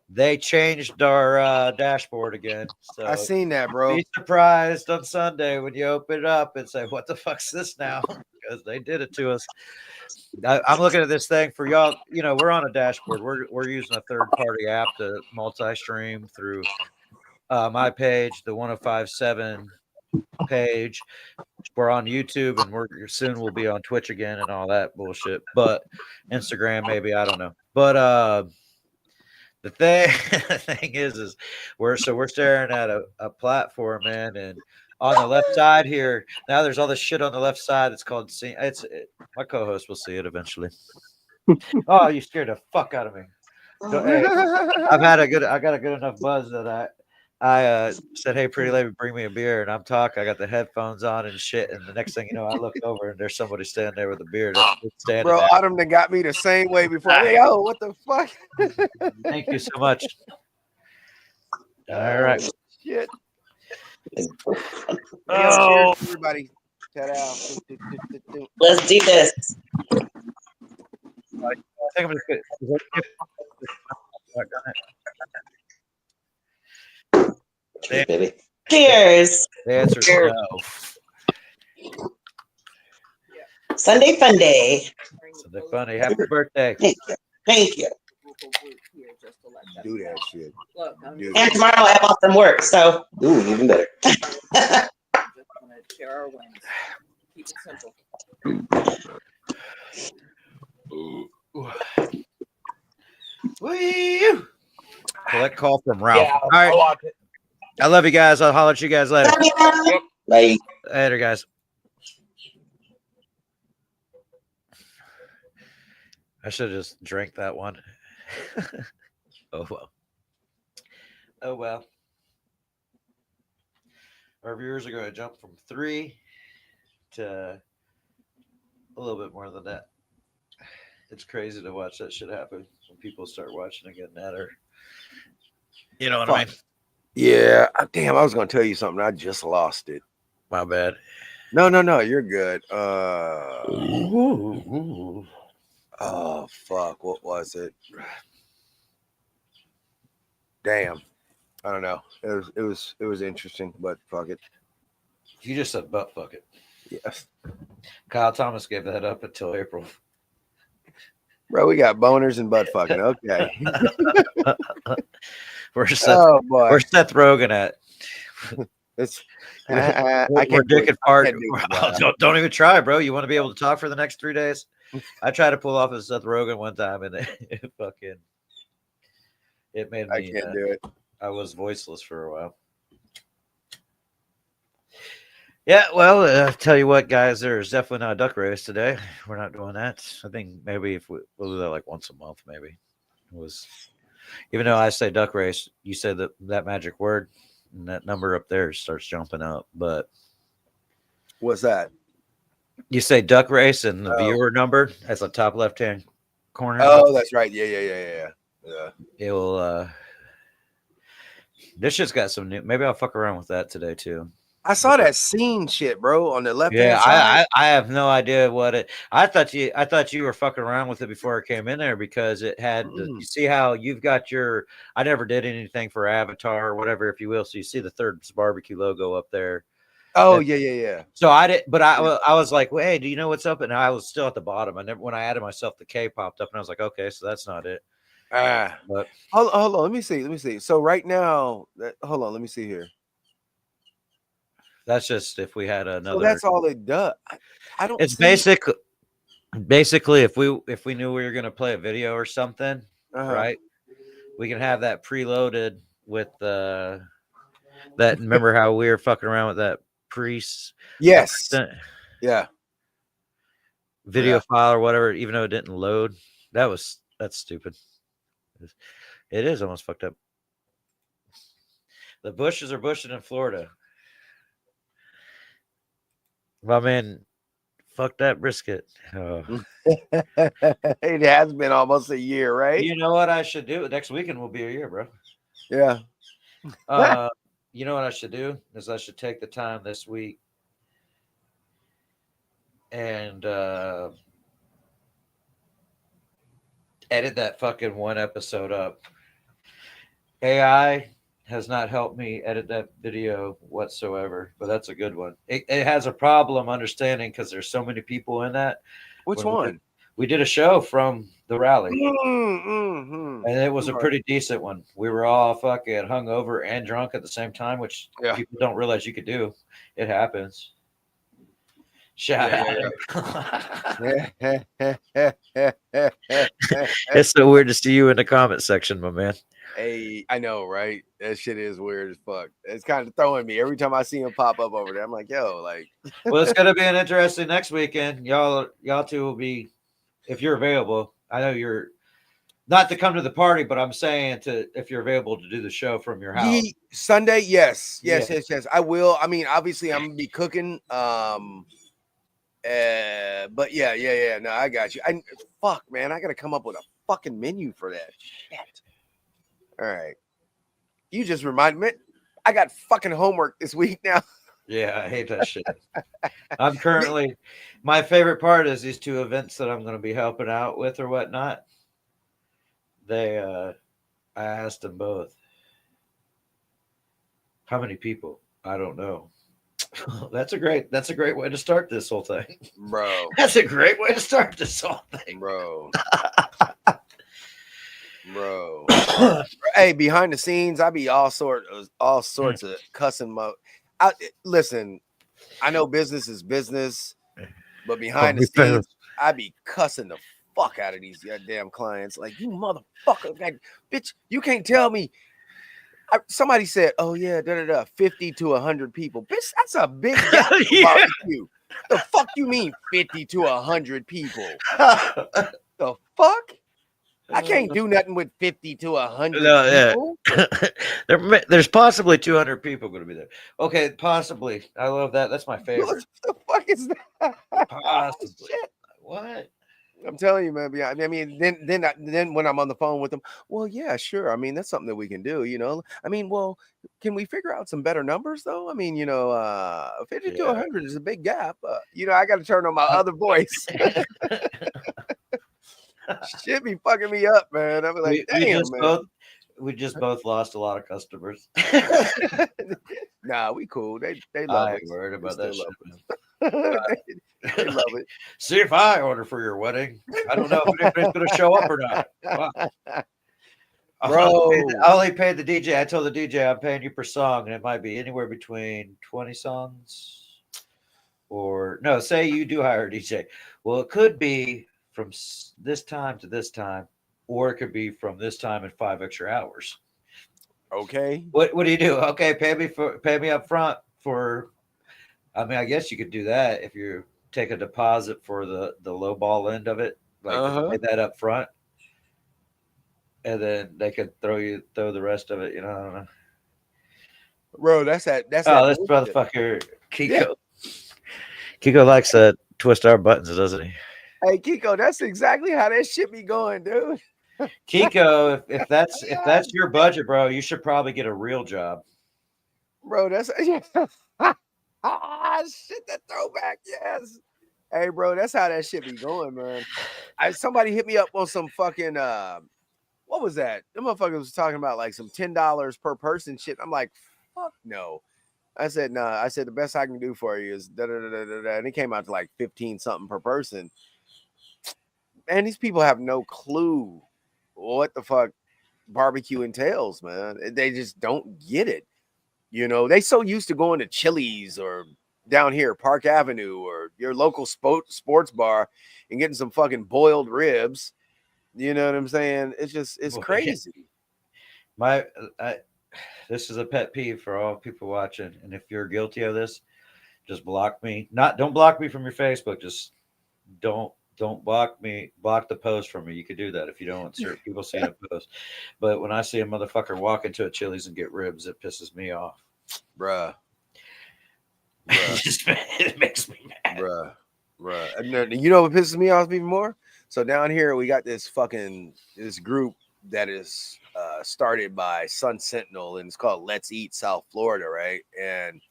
they changed our dashboard again. So I seen that, bro. be surprised on Sunday when you open it up and say, "What the fuck's this now?" Because they did it to us. I'm looking at this thing for y'all. You know, we're on a dashboard. We're using a third-party app to multi-stream through my page, the 1057 page. We're on YouTube, and we're soon we'll be on Twitch again and all that bullshit. But Instagram, maybe, I don't know. But the thing is we're staring at a platform, man, and on the left side here now there's all this shit on the left side. It's called my co-host will see it eventually. Oh, you scared the fuck out of me. So, hey, I got a good enough buzz that I said, "Hey, pretty lady, bring me a beer." And I'm talking. I got the headphones on and shit. And the next thing you know, I look over and there's somebody standing there with a beer. Standing Bro, there. Autumn done got me the same way before. Hey, yo, what the fuck? Thank you so much. All right. Shit. Oh. Cheers, everybody. Ta-da. Let's do this. I think I'm just gonna. Cheers, baby. Cheers. The answer is Cheers. no. Sunday fun day. Sunday funny. Happy birthday. Thank you. Thank you. Do that shit. Look, And tomorrow I'm off from work, so ooh, even better. just want to share our wins. Keep it simple. Woo! Collect call from Ralph. Yeah, All right. I'll watch it. I love you guys. I'll holler at you guys later. Bye. Later, guys. I should have just drank that one. Oh well. Oh well. Our viewers are going to jump from 3 to a little bit more than that. It's crazy to watch that shit happen when people start watching again that or you know what I mean? Yeah. Damn, I was gonna tell you something. I just lost it. My bad. No, you're good. Oh fuck, what was it? Damn. I don't know. It was interesting, but fuck it. You just said butt fuck it. Yes. Kyle Thomas gave that up until April. Bro, we got boners and butt fucking. Okay. Where's Seth Rogen at? It's we're dick and fart. Don't even try, bro. You want to be able to talk for the next 3 days? I tried to pull off a Seth Rogen one time, and it made me. I can't do it. I was voiceless for a while. Yeah, well, tell you what, guys, there's definitely not a duck race today. We're not doing that. I think maybe if we'll do that like once a month, maybe. It was, even though I say duck race, you say that magic word, and that number up there starts jumping up. But what's that? You say duck race, and the viewer number as the top left hand corner. Oh, that's right. Yeah. It will. This shit's got some new. Maybe I'll fuck around with that today too. I saw that scene shit, bro, on the left. Yeah, I have no idea what it. I thought you were fucking around with it before I came in there because it had. You see how you've got your. I never did anything for Avatar or whatever, if you will. So you see the Third Barbecue logo up there. Oh yeah. So I did, but I was like, well, hey, do you know what's up? And I was still at the bottom. When I added myself, the K popped up, and I was like, okay, so that's not it. But hold on, let me see. So right now, hold on, let me see here. That's just if we had another. So that's all it does. I don't. It's basically if we knew we were going to play a video or something, right? We can have that preloaded with that. Remember how we were fucking around with that priest? Yes. Yeah. Video file or whatever, even though it didn't load. That's stupid. It is almost fucked up. The bushes are bushing in Florida. My man, fuck that brisket. Oh. It has been almost a year, right? You know what I should do? Next weekend will be a year, bro. Yeah. you know what I should do is I should take the time this week and edit that fucking one episode up. AI has not helped me edit that video whatsoever, but that's a good one. It has a problem understanding because there's so many people in that. Which When one? We did a show from the rally, Mm-hmm. and it was a pretty decent one. We were all fucking hungover and drunk at the same time, which Yeah. people don't realize you could do. It happens. Shout Yeah, out. It's so weird to see you in the comment section, my man. Hey, I know, right? That shit is weird as fuck. It's kind of throwing me every time I see him pop up over there. I'm like, yo, like. Well, it's gonna be an interesting next weekend. Y'all two will be, if you're available. I know you're not to come to the party, but I'm saying if you're available to do the show from your house. Sunday, yes. Yeah. I will. I mean, obviously, I'm gonna be cooking. But yeah. No, I got you. Fuck, man, I gotta come up with a fucking menu for that. Shit. All right. You just remind me. I got fucking homework this week now. Yeah, I hate that shit. I'm currently, my favorite part is these two events that I'm going to be helping out with or whatnot. I asked them both, how many people? I don't know. That's a great way to start this whole thing. Bro. That's a great way to start this whole thing. Bro. Hey, behind the scenes, I be all sorts of cussing. Listen, I know business is business, but behind the scenes, I be cussing the fuck out of these goddamn clients. Like, you motherfucker, like, bitch, you can't tell me. Somebody said, "Oh yeah, 50 to 100 people." Bitch, that's a big gap. Yeah. You. The fuck you mean 50 to 100 people? The fuck? I can't do nothing with 50 to 100 people. Yeah. There's possibly 200 people going to be there. Okay, possibly. I love that. That's my favorite. What the fuck is that? Possibly. Shit. What? I'm telling you, man. Yeah, I mean, then when I'm on the phone with them, well, yeah, sure. I mean, that's something that we can do. You know, I mean, well, can we figure out some better numbers though? I mean, 50 to 100 is a big gap. I got to turn on my other voice. Shit be fucking me up, man. I'm like, damn, man. We just both lost a lot of customers. Nah, we cool. They love I it. ain't worried about that shit. They love it. See if I order for your wedding. I don't know if anybody's going to show up or not. Wow. Bro. I only paid the DJ. I told the DJ I'm paying you per song, and it might be anywhere between 20 songs or no. Say you do hire a DJ. Well, it could be from this time to this time, or it could be from this time and 5 extra hours. Okay. What do you do? Okay, pay me up front for. I mean, I guess you could do that if you take a deposit for the low ball end of it, like pay that up front, and then they could throw the rest of it. I don't know. Bro, that's that. This motherfucker Kiko. Yeah. Kiko likes to twist our buttons, doesn't he? Hey Kiko, that's exactly how that shit be going, dude. Kiko, if that's your budget, bro, you should probably get a real job. Bro, that's shit, that throwback, yes. Hey, bro, that's how that shit be going, man. Somebody hit me up on some fucking what was that? The motherfucker was talking about like some $10 per person shit. I'm like, fuck no. I said, nah. I said the best I can do for you is da da da da da, and it came out to like 15 something per person. Man, these people have no clue what the fuck barbecue entails, man. They just don't get it. They so used to going to Chili's or down here, Park Avenue, or your local sports bar and getting some fucking boiled ribs. You know what I'm saying? It's crazy. This is a pet peeve for all people watching. And if you're guilty of this, just block me. Don't block me from your Facebook. Just don't block me. Block the post from me. You could do that if you don't want certain people seeing a post. But when I see a motherfucker walk into a Chili's and get ribs, it pisses me off. Bruh. It makes me mad. Bruh. And you know what pisses me off even more? So down here we got this group that is started by Sun Sentinel, and it's called Let's Eat South Florida, right? And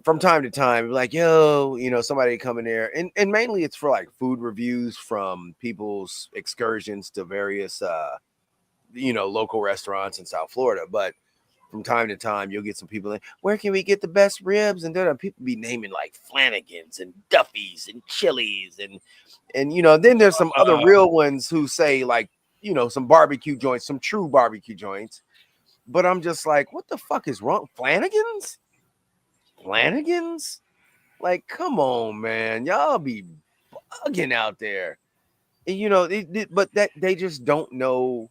from time to time, like, yo, somebody come in there, and mainly it's for like food reviews from people's excursions to various local restaurants in South Florida. But from time to time, you'll get some people in, where can we get the best ribs? And then people be naming like Flanagan's and Duffy's and Chili's, and then there's some other real ones who say like, some barbecue joints, some true barbecue joints. But I'm just like, what the fuck is wrong? Flanagan's? Like, come on, man. Y'all be bugging out there. And, but that they just don't know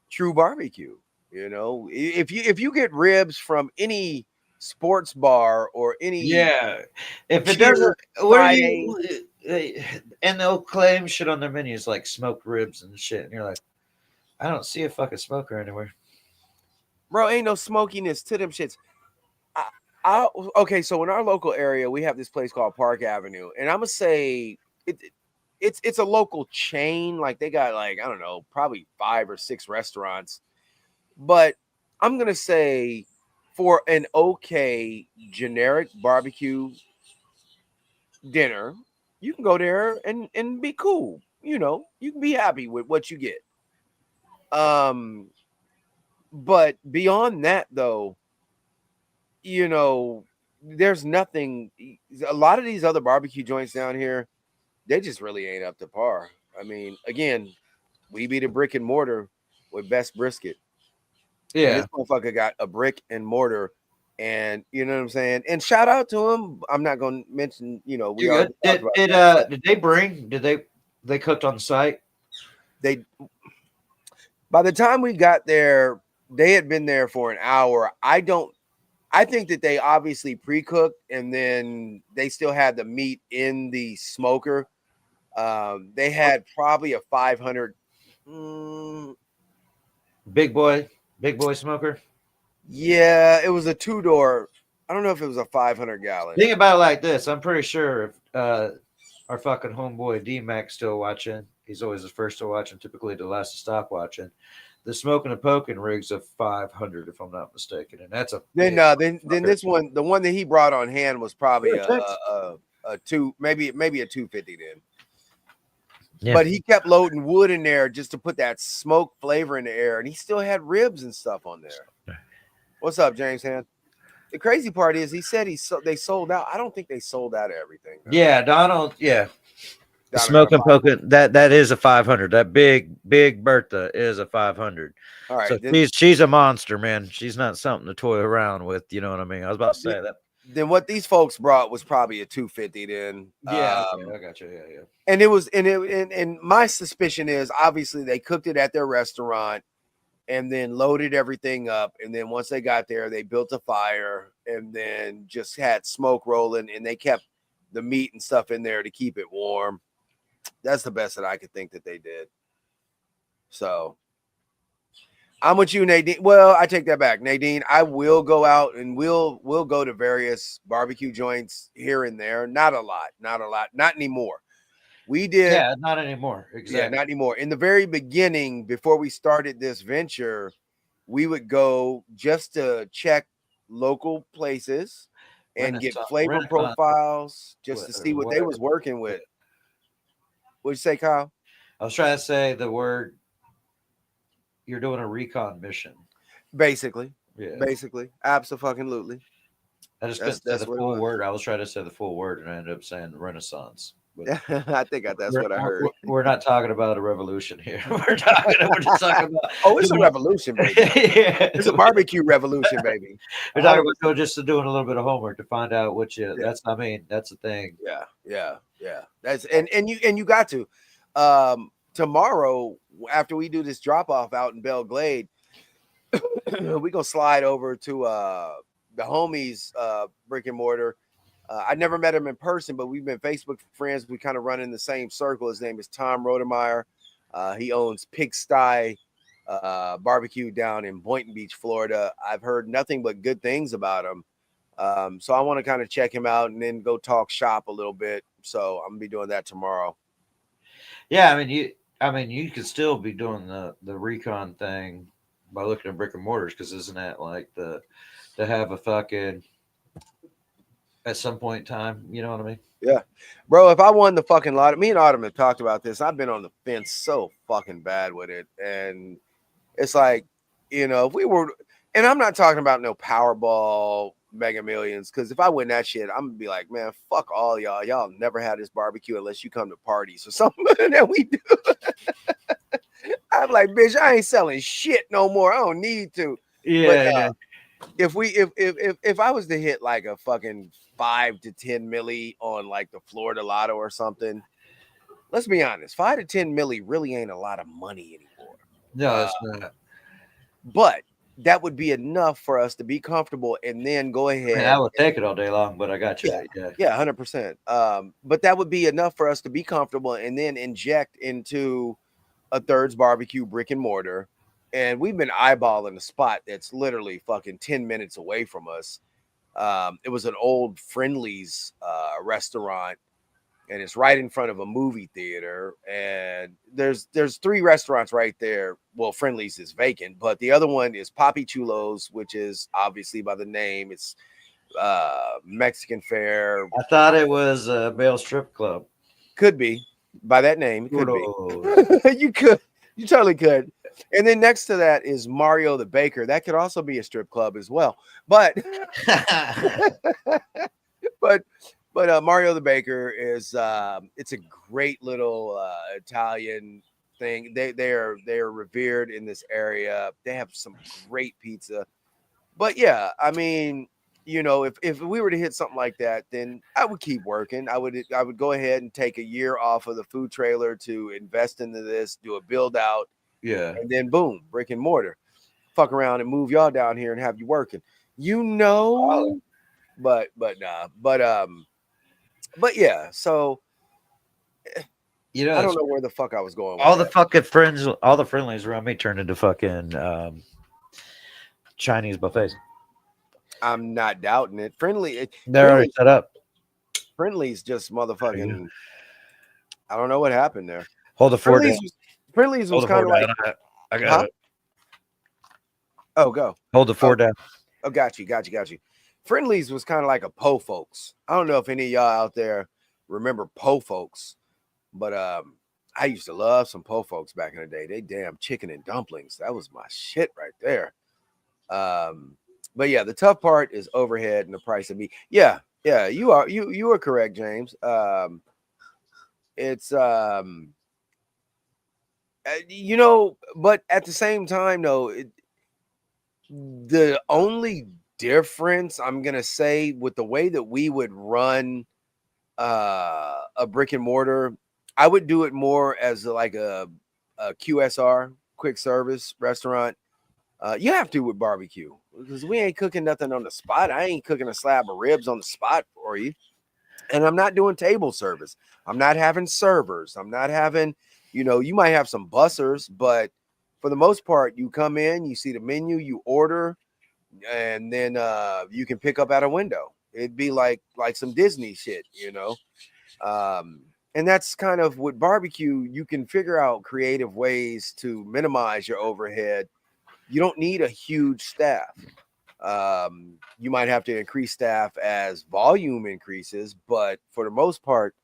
true barbecue. If you get ribs from any sports bar or any if it doesn't, what are you? And they'll claim shit on their menus like smoked ribs and shit, and you're like, I don't see a fucking smoker anywhere, bro. Ain't no smokiness to them shits. Okay, so in our local area, we have this place called Park Avenue, and I'm gonna say it's a local chain. Like they got like, I don't know, probably 5 or 6 restaurants. But I'm going to say for an okay generic barbecue dinner, you can go there and be cool. You can be happy with what you get. But beyond that, though, there's nothing. A lot of these other barbecue joints down here, they just really ain't up to par. I mean, again, we be the brick and mortar with Best Brisket. Yeah, and this motherfucker got a brick and mortar, and you know what I'm saying. And shout out to him. I'm not going to mention. We are. Did they bring? Did they cooked on site? By the time we got there, they had been there for an hour. I think that they obviously pre-cooked, and then they still had the meat in the smoker. They had probably a 500. Big boy smoker. Yeah, it was a 2-door. I don't know if it was a 500 gallon. Think about it like this. I'm pretty sure if our fucking homeboy D-Mac still watching, he's always the first to watch and typically the last to stop watching. The smoking and poking rig's a 500, if I'm not mistaken, and that's a then this one, the one that he brought on hand was probably a 2, maybe a 250 then. Yeah. But he kept loading wood in there just to put that smoke flavor in the air, and he still had ribs and stuff on there. What's up, James Hand? The crazy part is he said they sold out. I don't think they sold out of everything. Though. Yeah, Donald. Yeah, smoking poking that is a 500. That big Bertha is a 500. All right, so she's a monster, man. She's not something to toy around with. You know what I mean? I was about to say that. Then what these folks brought was probably a 250 then. Yeah, I got you. Yeah. And it was, and my suspicion is obviously they cooked it at their restaurant and then loaded everything up. And then once they got there, they built a fire and then just had smoke rolling, and they kept the meat and stuff in there to keep it warm. That's the best that I could think that they did. So I'm with you, Nadine. Well, I take that back, Nadine. I will go out and we'll go to various barbecue joints here and there. Not a lot, not anymore. We did. Yeah, not anymore. Exactly. Yeah, not anymore. In the very beginning, before we started this venture, we would go just to check local places and get flavor profiles just to see what they was working with. What'd you say, Kyle? I was trying to say the word. You're doing a recon mission. Basically. Yeah. Basically. Absolutely. I just couldn't say the full word. I was trying to say the full word, and I ended up saying Renaissance. I think that's what I heard. We're not talking about a revolution here. We're just talking about. Oh, it's a revolution, baby. Yeah. It's a barbecue revolution, baby. We're talking about just doing a little bit of homework to find out what you. Yeah. That's the thing. Yeah. That's and you got to. Tomorrow, after we do this drop off out in Belle Glade, we gonna slide over to the homies brick and mortar. I never met him in person, but we've been Facebook friends. We kind of run in the same circle. His name is Tom Rodemeyer. He owns Pigsty Barbecue down in Boynton Beach, Florida. I've heard nothing but good things about him. So I want to kind of check him out and then go talk shop a little bit. So I'm gonna be doing that tomorrow. Yeah, I mean, I mean, you could still be doing the recon thing by looking at brick and mortars, because isn't that like the to have a fucking at some point in time? You know what I mean? Yeah, bro. If I won the fucking lottery, me and Autumn have talked about this. I've been on the fence so fucking bad with it, and it's like, if we were, and I'm not talking about no Powerball Mega Millions, because if I win that shit, I'm gonna be like, man, fuck all y'all. Y'all never had this barbecue unless you come to parties or something that we do. I'm like, bitch, I ain't selling shit no more. I don't need to. Yeah. But if I was to hit like a fucking 5 to 10 milli on like the Florida Lotto or something, let's be honest, 5 to 10 milli really ain't a lot of money anymore. No, it's not. But that would be enough for us to be comfortable and then go ahead. Man, I would take it all day long, but I got you. Yeah, 100%. But that would be enough for us to be comfortable and then inject into a Thirds Barbecue brick and mortar. And we've been eyeballing a spot that's literally fucking 10 minutes away from us. It was an old Friendly's restaurant, and it's right in front of a movie theater. And there's 3 restaurants right there. Well, Friendly's is vacant, but the other one is Papi Chulo's, which is obviously by the name. It's Mexican fare. I thought it was a male strip club. Could be by that name. It could be. You totally could. And then next to that is Mario the Baker. That could also be a strip club as well. But Mario the Baker is it's a great little Italian thing. They are revered in this area. They have some great pizza. But yeah, I mean, if we were to hit something like that, then I would keep working. I would go ahead and take a year off of the food trailer to invest into this, do a build out. Yeah. And then boom, brick and mortar. Fuck around and move y'all down here and have you working. But nah. But yeah, so I don't know where the fuck I was going with all that. the fucking friends, all the friendlies around me turned into fucking Chinese buffets. I'm not doubting it. They're already set up. Friendly's just motherfucking. I don't know what happened there. Hold the fort down. Friendly's was kind of like. I got it. Oh, go. Hold the fort down. Oh, got you. Friendly's was kind of like a Po Folks. I don't know if any of y'all out there remember Po Folks, but I used to love some Po Folks back in the day. They damn chicken and dumplings. That was my shit right there. But yeah, the tough part is overhead and the price of meat. Yeah, you are correct, James. It's but at the same time, though, the only difference I'm gonna say with the way that we would run a brick and mortar, I would do it more as like a QSR, quick service restaurant. You have to with barbecue because we ain't cooking nothing on the spot. I ain't cooking a slab of ribs on the spot for you. And I'm not doing table service. I'm not having servers. I'm not having, you might have some bussers, but for the most part, you come in, you see the menu, you order, and then you can pick up at a window. It'd be like some Disney shit, and that's kind of with barbecue. You can figure out creative ways to minimize your overhead. You don't need a huge staff. You might have to increase staff as volume increases, but for the most part,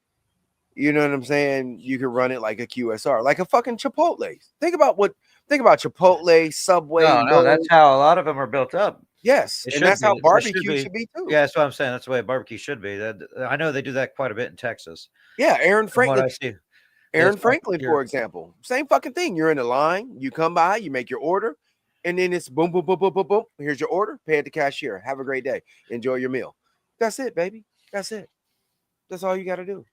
you know what I'm saying? You can run it like a QSR, like a fucking Chipotle. Think about Chipotle, Subway. No, that's how a lot of them are built up. Yes, and that's how barbecue should be too. Yeah, that's what I'm saying. That's the way barbecue should be. I know they do that quite a bit in Texas. Yeah, Aaron Franklin. Aaron Franklin, for example, same fucking thing. You're in a line, you come by, you make your order, and then it's boom, boom, boom, boom, boom, boom. Here's your order. Pay at the cashier. Have a great day. Enjoy your meal. That's it, baby. That's it. That's all you got to do.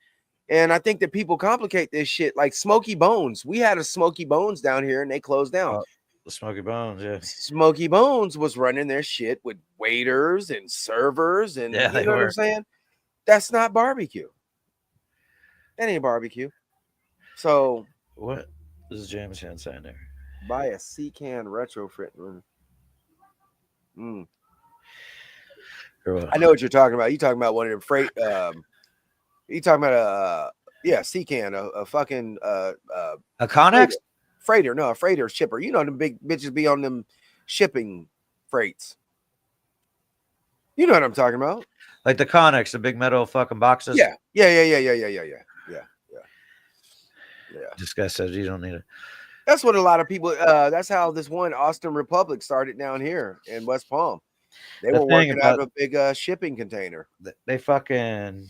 And I think that people complicate this shit like Smoky Bones. We had a Smoky Bones down here and they closed down. The Smoky Bones, yeah. Smoky Bones was running their shit with waiters and servers, and yeah, you know what I'm saying? That's not barbecue. That ain't barbecue. So what is James Hand saying there? Buy a C-can retrofit. I know what you're talking about. You talking about one of them freight. You talking about Yeah, Seacan, a fucking A Connex? freighter. No, a freighter shipper. You know them big bitches be on them shipping freights. You know what I'm talking about? Like the Connex, the big metal fucking boxes. Yeah. This guy says you don't need it. That's what a lot of people. That's how this one Austin Republic started down here in West Palm. They The were thing working out of about- a big shipping container. They fucking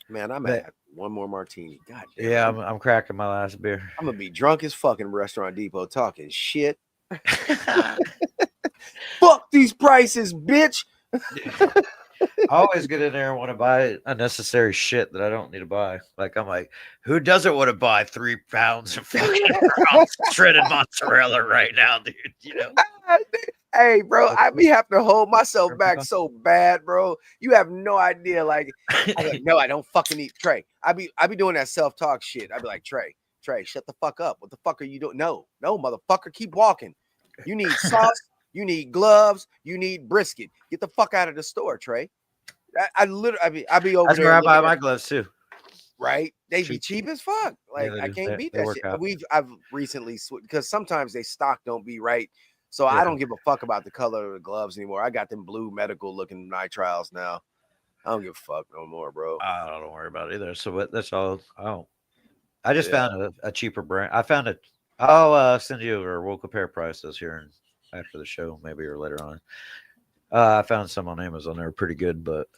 Man, I'm They- at one more martini. God damn. yeah. I'm cracking my last beer. I'm gonna be drunk as fucking Restaurant Depot talking shit. Fuck these prices, bitch. I always get in there and want to buy unnecessary shit that I don't need to buy. Like I'm like, who doesn't want to buy 3 pounds of fucking shredded mozzarella right now, dude? You know, Hey, bro, I be having to hold myself back so bad, bro. You have no idea. Like, I'm like, no, I don't fucking eat Trey. I be doing that self-talk shit. I be like, Trey, shut the fuck up. What the fuck are you doing? No, motherfucker, keep walking. You need sauce. You need gloves. You need brisket. Get the fuck out of the store, Trey. I literally, I be over that's there. where I buy looking my at- gloves too. Right? They be cheap as fuck. Like they I do. can't beat They that work shit. out. I've recently because sometimes they stock don't be right. So Yeah. I don't give a fuck about the color of the gloves anymore. I got them blue medical looking nitriles now. I don't give a fuck no more, bro. I don't worry about it either. So that's all. I just Yeah. found a cheaper brand. I found it. I'll send you or we'll compare prices here after the show, maybe or later on. I found some on Amazon. They were pretty good, but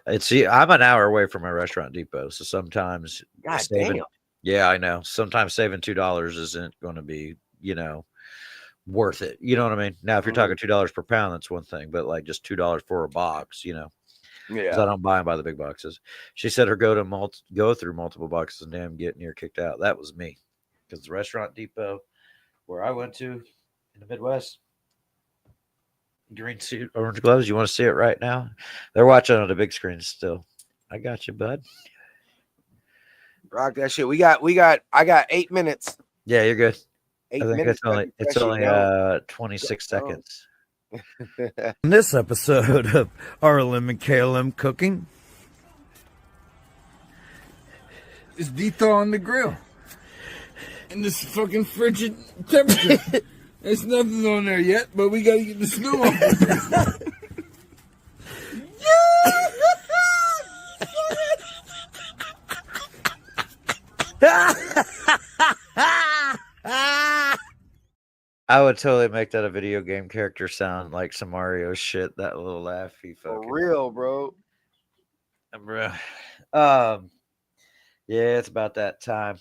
I'm an hour away from my Restaurant Depot, so sometimes God saving. damn. Yeah, I know. Sometimes saving $2 isn't going to be, worth it. You know what I mean? Now, if you're talking $2 per pound, that's one thing, but like just $2 for a box, because Yeah. I don't buy them by the big boxes. She said her go through multiple boxes and damn get near kicked out. That was me, because the Restaurant Depot where I went to in the Midwest, green suit, orange gloves. You want to see it right now? They're watching on the big screen still. I got you, bud. Rock that shit. I got 8 minutes. Yeah, you're good. 8 I think minutes. it's only 26 Go. seconds. In this episode of RLM and KLM Cooking, It's Dito on the grill. In this fucking frigid temperature. There's nothing on there yet, but we gotta get the snow off. I would totally make that a video game character sound like some Mario shit. That little laugh he fucking. For real, bro. Bro. Yeah, it's about that time.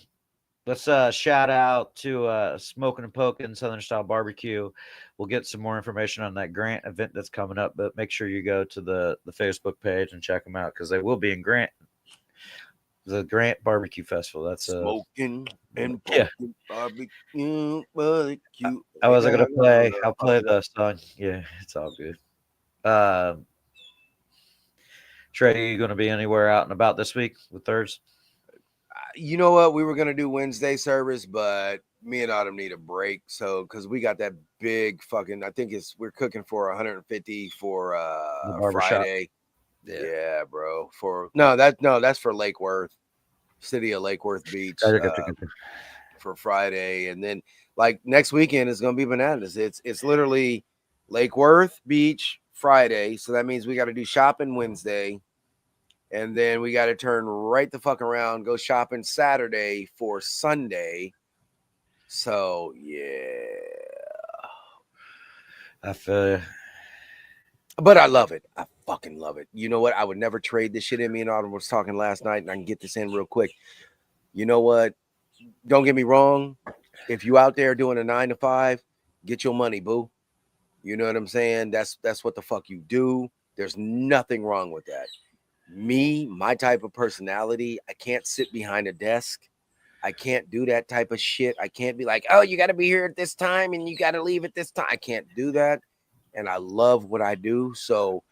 Let's shout out to Smoking and Poking Southern Style Barbecue. We'll get some more information on that Grant event that's coming up, but make sure you go to the Facebook page and check them out because they will be in Grant. The Grant Barbecue Festival. That's Smoking and yeah. barbecue. I wasn't gonna play. I'll play the song. Yeah, it's all good. Trey, you gonna be anywhere out and about this week with Thurs? You know what? We were gonna do Wednesday service, but me and Autumn need a break. So because we got that big fucking, I think we're cooking for 150 for barbershop. Friday. Yeah, bro. That's for Lake Worth, City of Lake Worth Beach, for Friday, and then like next weekend is gonna be bananas. It's literally Lake Worth Beach Friday, so that means we got to do shopping Wednesday, and then we got to turn right the fuck around, go shopping Saturday for Sunday. So yeah, I feel you. But I love it. I fucking love it. You know what? I would never trade this shit in. Me and Autumn was talking last night, and I can get this in real quick. You know what? Don't get me wrong. If you out there doing a 9 to 5, get your money, boo. You know what I'm saying? That's what the fuck you do. There's nothing wrong with that. Me, my type of personality, I can't sit behind a desk. I can't do that type of shit. I can't be like, oh, you got to be here at this time and you got to leave at this time. I can't do that. And I love what I do. So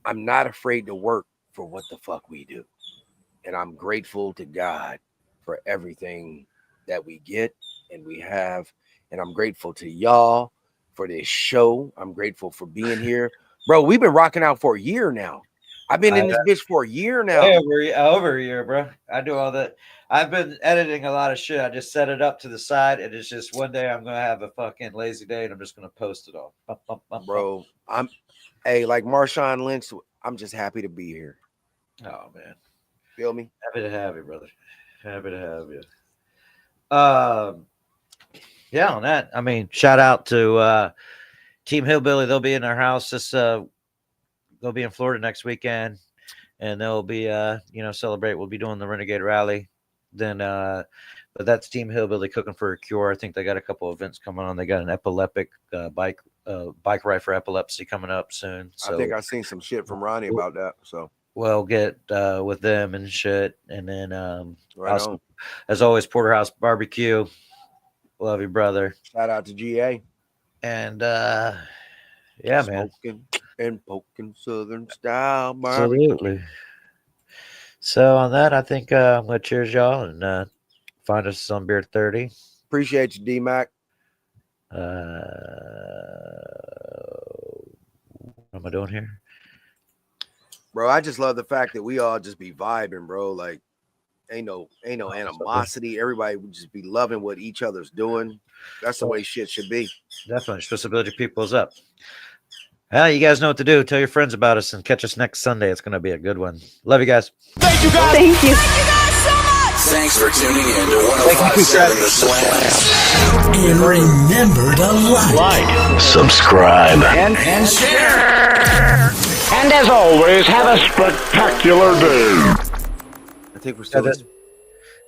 I'm not afraid to work for what the fuck we do. And I'm grateful to God for everything that we get and we have. And I'm grateful to y'all for this show. I'm grateful for being here. Bro, we've been rocking out for a year now. I've been in this bitch for a year now. Over a year, bro. I do all that. I've been editing a lot of shit. I just set it up to the side, and it's just one day I'm gonna have a fucking lazy day, and I'm just gonna post it all. Bro, like Marshawn Lynch, I'm just happy to be here. Oh man, feel me? Happy to have you, brother. Happy to have you. Yeah, on that, I mean, shout out to Team Hillbilly. They'll be in our house they'll be in Florida next weekend, and they'll be celebrate. We'll be doing the Renegade Rally. Then but that's Team Hillbilly Cooking for a Cure. I think they got a couple events coming on. They got an epileptic bike ride for epilepsy coming up soon. So I think I seen some shit from Ronnie about that. So we'll get with them and shit. And then Right on. as always, Porterhouse Barbecue. Love you, brother. Shout out to GA. And yeah, man. Smoking and poking Southern style. Absolutely. So on that, I think I'm gonna cheers y'all and find us on Beer 30. Appreciate you, D-Mac. What am I doing here? Bro, I just love the fact that we all just be vibing, bro. Like ain't no animosity. Everybody would just be loving what each other's doing. That's the way shit should be. Definitely. Accessibility people's up. Well, you guys know what to do. Tell your friends about us and catch us next Sunday. It's going to be a good one. Love you guys. Thank you, guys. Thank you. Thanks for tuning in to 105.7 The Slam. And remember to like, subscribe, and share. And as always, have a spectacular day. I think we're still.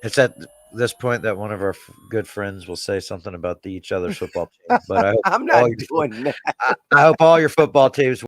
It's at this point that one of our good friends will say something about each other's football team. But I hope I'm not doing that. I hope all your football teams